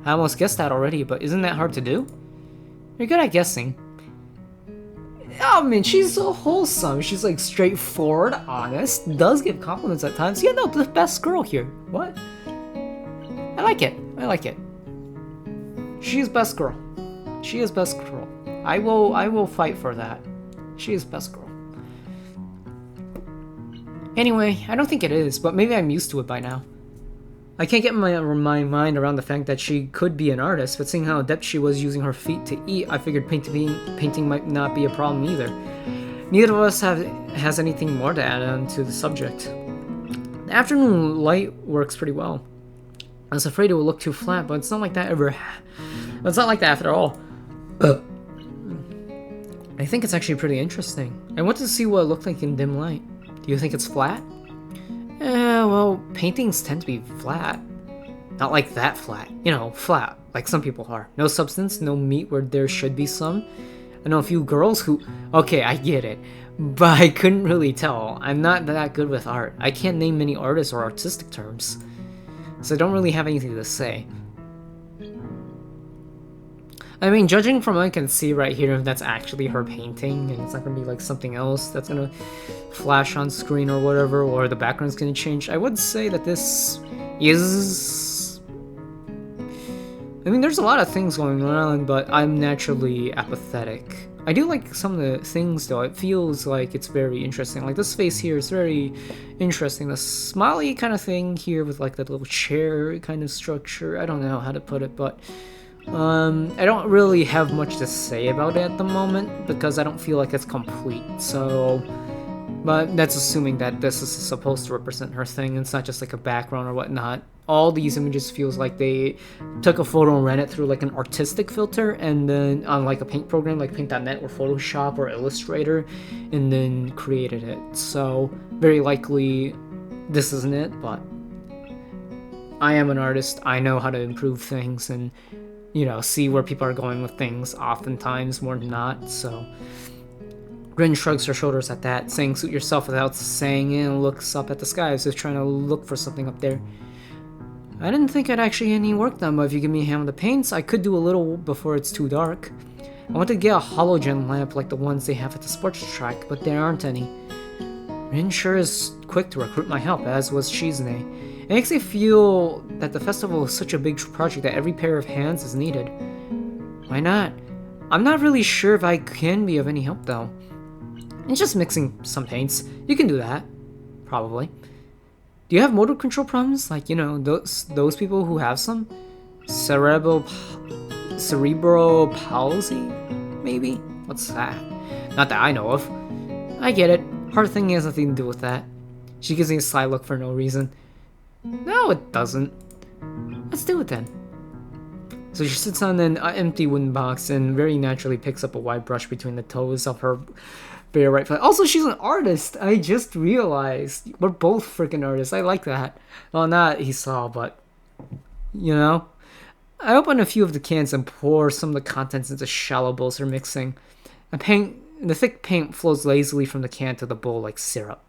[SPEAKER 1] I almost guessed that already, but isn't that hard to do? You're good at guessing. Oh man, she's so wholesome. She's like straightforward, honest, does give compliments at times. Yeah, no, the best girl here. What? I like it. She is best girl. She is best girl. I will fight for that. She is best girl. Anyway, I don't think it is, but maybe I'm used to it by now. I can't get my mind around the fact that she could be an artist, but seeing how adept she was using her feet to eat, I figured painting might not be a problem either. Neither of us has anything more to add on to the subject. The afternoon light works pretty well. I was afraid it would look too flat, but it's not like that after all. I think it's actually pretty interesting. I wanted to see what it looked like in dim light. Do you think it's flat? Well, paintings tend to be flat. Not like that flat. You know, flat, like some people are. No substance, no meat where there should be some. I know a few girls who... Okay, I get it. But I couldn't really tell. I'm not that good with art. I can't name many artists or artistic terms. So I don't really have anything to say. I mean, judging from what I can see right here, if that's actually her painting, and it's not going to be like something else that's going to flash on screen or whatever, or the background's going to change, I would say that this is... I mean, there's a lot of things going on, but I'm naturally apathetic. I do like some of the things, though. It feels like it's very interesting. Like, this face here is very interesting. The smiley kind of thing here with, like, that little chair kind of structure. I don't know how to put it, but... I don't really have much to say about it at the moment, because I don't feel like it's complete, so... But that's assuming that this is supposed to represent her thing, and it's not just like a background or whatnot. All these images feels like they took a photo and ran it through like an artistic filter, and then on like a paint program like Paint.net or Photoshop or Illustrator, and then created it. So, very likely this isn't it, but... I am an artist, I know how to improve things, and... you know, see where people are going with things, oftentimes more than not, so... Rin shrugs her shoulders at that, saying suit yourself without saying it, and looks up at the sky as if trying to look for something up there. I didn't think I'd actually get any work done, but if you give me a hand with the paints, I could do a little before it's too dark. I want to get a halogen lamp like the ones they have at the sports track, but there aren't any. Rin sure is quick to recruit my help, as was Shizune. It makes me feel that the festival is such a big project that every pair of hands is needed. Why not? I'm not really sure if I can be of any help though. It's just mixing some paints. You can do that, probably. Do you have motor control problems? Like, you know, those people who have some? Cerebral palsy, maybe? What's that? Not that I know of. I get it. Hard thing has nothing to do with that. She gives me a sly look for no reason. No, it doesn't. Let's do it then. So she sits on an empty wooden box and very naturally picks up a wide brush between the toes of her bare right foot. Also, she's an artist. I just realized. We're both freaking artists. I like that. Well, not he saw, but, you know. I open a few of the cans and pour some of the contents into shallow bowls for mixing. The thick paint flows lazily from the can to the bowl like syrup.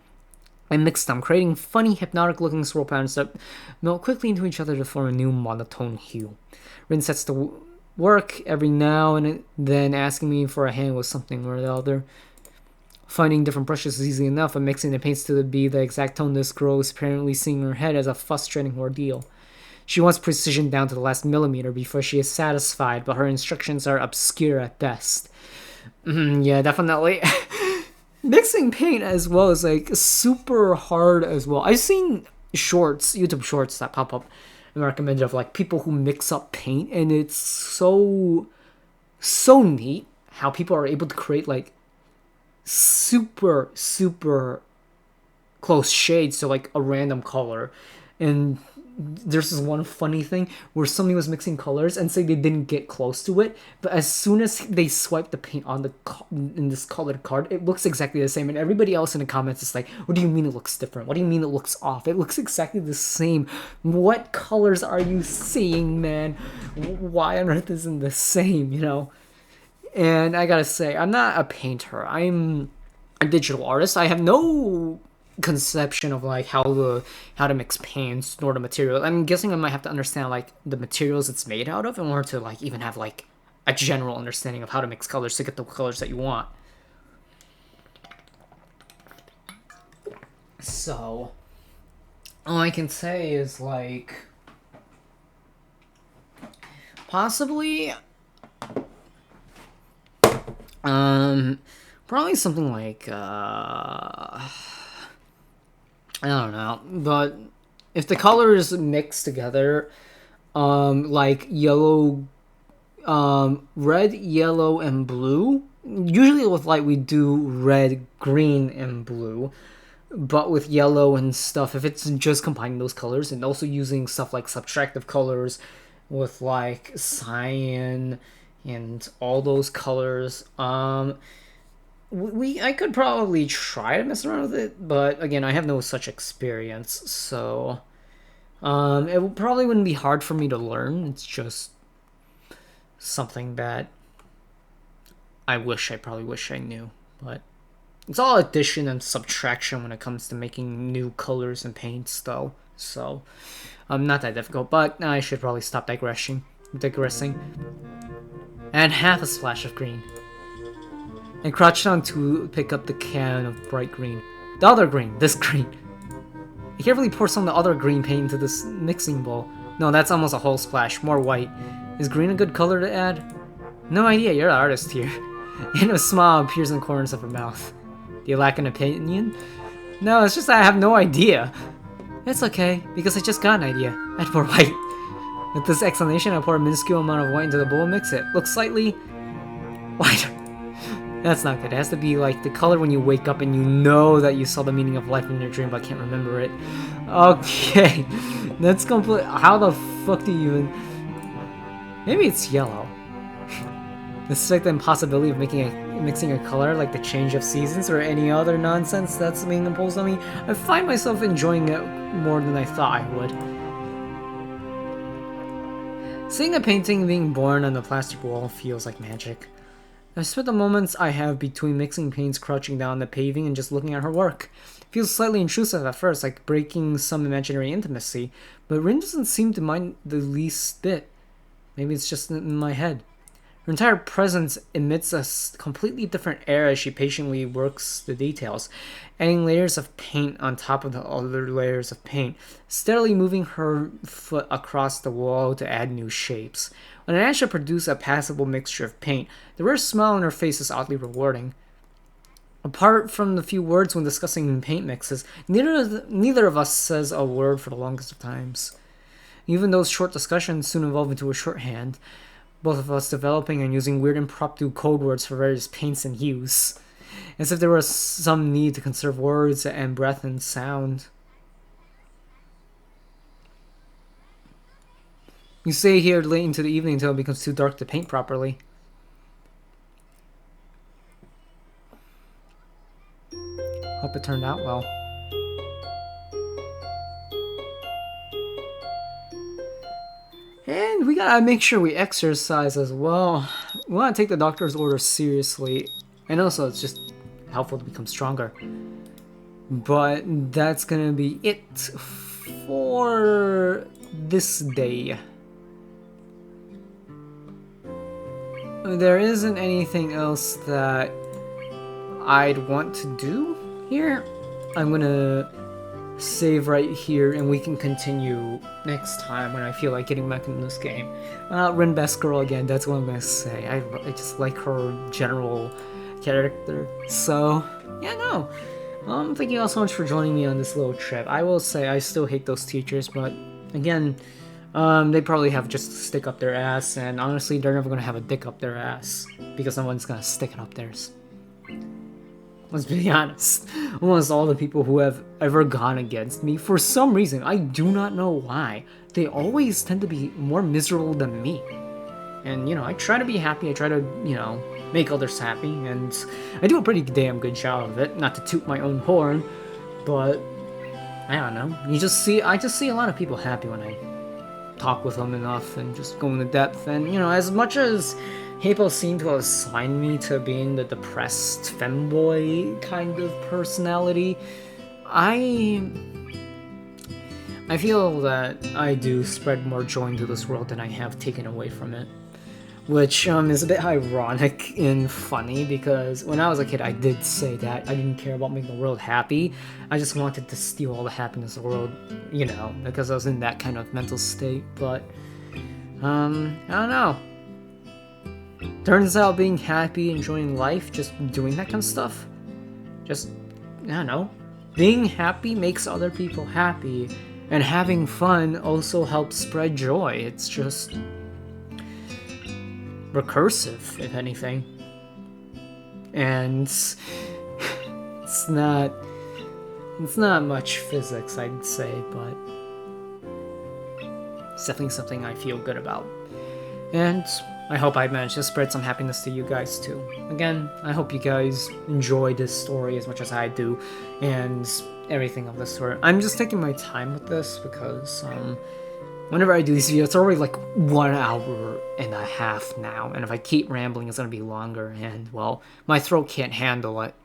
[SPEAKER 1] I mix them, creating funny, hypnotic-looking swirl patterns that melt quickly into each other to form a new monotone hue. Rin sets to work every now and then, asking me for a hand with something or the other. Finding different brushes is easy enough, but mixing the paints to be the exact tone this girl is apparently seeing in her head as a frustrating ordeal. She wants precision down to the last millimeter before she is satisfied, but her instructions are obscure at best. Yeah, definitely. Mixing paint as well is like super hard as well. I've seen YouTube shorts that pop up and recommended of like people who mix up paint, and it's so neat how people are able to create like super close shades to like a random color. And there's this one funny thing where somebody was mixing colors and say they didn't get close to it, but as soon as they swipe the paint on in this colored card, it looks exactly the same, and everybody else in the comments is like, what do you mean it looks different? What do you mean it looks off? It looks exactly the same. What colors are you seeing, man? Why on earth isn't the same, you know? And I gotta say, I'm not a painter. I'm a digital artist. I have no conception of like how to mix paints nor the material. I'm guessing I might have to understand like the materials it's made out of in order to like even have like a general understanding of how to mix colors to get the colors that you want. So all I can say is like possibly probably something like I don't know, but if the colors mix together, like yellow, red, yellow, and blue. Usually with light we do red, green, and blue, but with yellow and stuff, if it's just combining those colors and also using stuff like subtractive colors with like cyan and all those colors, I could probably try to mess around with it, but again, I have no such experience, so it probably wouldn't be hard for me to learn. It's just something that I probably wish I knew, but it's all addition and subtraction when it comes to making new colors and paints, though. So not that difficult, but I should probably stop digressing. Add half a splash of green. And crouch down to pick up the can of bright green. The other green, this green. I carefully pour some of the other green paint into this mixing bowl. No, that's almost a whole splash, more white. Is green a good color to add? No idea, you're an artist here. And a smile appears in the corners of her mouth. Do you lack an opinion? No, it's just that I have no idea. It's okay, because I just got an idea. I'd pour white. With this explanation, I pour a minuscule amount of white into the bowl and mix it. Looks slightly whiter. That's not good. It has to be like the color when you wake up and you know that you saw the meaning of life in your dream but can't remember it. Okay. That's complete. How the fuck do you even... Maybe it's yellow. Despite the impossibility of mixing a color like the change of seasons or any other nonsense that's being imposed on me, I find myself enjoying it more than I thought I would. Seeing a painting being born on the plastic wall feels like magic. I've spent the moments I have between mixing paints crouching down the paving and just looking at her work. It feels slightly intrusive at first, like breaking some imaginary intimacy, but Rin doesn't seem to mind the least bit. Maybe it's just in my head. Her entire presence emits a completely different air as she patiently works the details, adding layers of paint on top of the other layers of paint, steadily moving her foot across the wall to add new shapes. When Anisha produces a passable mixture of paint, the rare smile on her face is oddly rewarding. Apart from the few words when discussing paint mixes, neither of us says a word for the longest of times. Even those short discussions soon evolve into a shorthand, both of us developing and using weird impromptu code words for various paints and hues, as if there was some need to conserve words and breath and sound. You stay here late into the evening until it becomes too dark to paint properly. Hope it turned out well. And we gotta make sure we exercise as well. We wanna take the doctor's orders seriously. And also, it's just helpful to become stronger. But that's gonna be it for this day. There isn't anything else that I'd want to do here. I'm gonna save right here and we can continue next time when I feel like getting back into this game. Rin Best Girl again, that's what I'm gonna say. I just like her general character. So, yeah, no. Thank you all so much for joining me on this little trip. I will say I still hate those teachers, but again, they probably have just a stick up their ass, and honestly, they're never gonna have a dick up their ass because someone's gonna stick it up theirs. Let's be honest. Almost all the people who have ever gone against me, for some reason, I do not know why, they always tend to be more miserable than me. And, you know, I try to be happy, I try to, you know, make others happy, and I do a pretty damn good job of it, not to toot my own horn, but I don't know. I just see a lot of people happy when I talk with them enough and just go into depth, and, you know, as much as people seem to assign me to being the depressed femboy kind of personality, I feel that I do spread more joy into this world than I have taken away from it. Which is a bit ironic and funny because when I was a kid I did say that I didn't care about making the world happy. I just wanted to steal all the happiness of the world, you know, because I was in that kind of mental state. But, I don't know. Turns out being happy, enjoying life, just doing that kind of stuff, just, I don't know, being happy makes other people happy, and having fun also helps spread joy. It's just recursive, if anything. And it's not much physics, I'd say, but it's definitely something I feel good about. And I hope I managed to spread some happiness to you guys too. Again, I hope you guys enjoy this story as much as I do, and everything of this sort. I'm just taking my time with this because whenever I do these videos, it's already like 1 hour and a half now, and if I keep rambling, it's gonna be longer, and well, my throat can't handle it.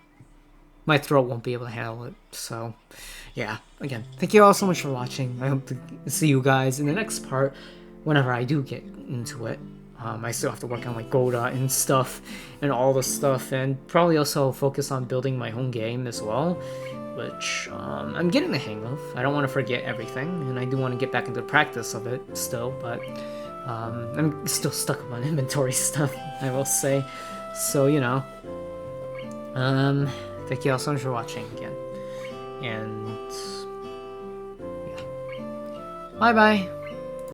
[SPEAKER 1] My throat won't be able to handle it, so yeah. Again, thank you all so much for watching. I hope to see you guys in the next part, whenever I do get into it. I still have to work on like Goda and stuff, and all the stuff, and probably also focus on building my own game as well, which I'm getting the hang of. I don't want to forget everything, and I do want to get back into the practice of it still, but I'm still stuck on inventory stuff, I will say. So, you know, thank you all so much for watching again, and yeah, bye bye.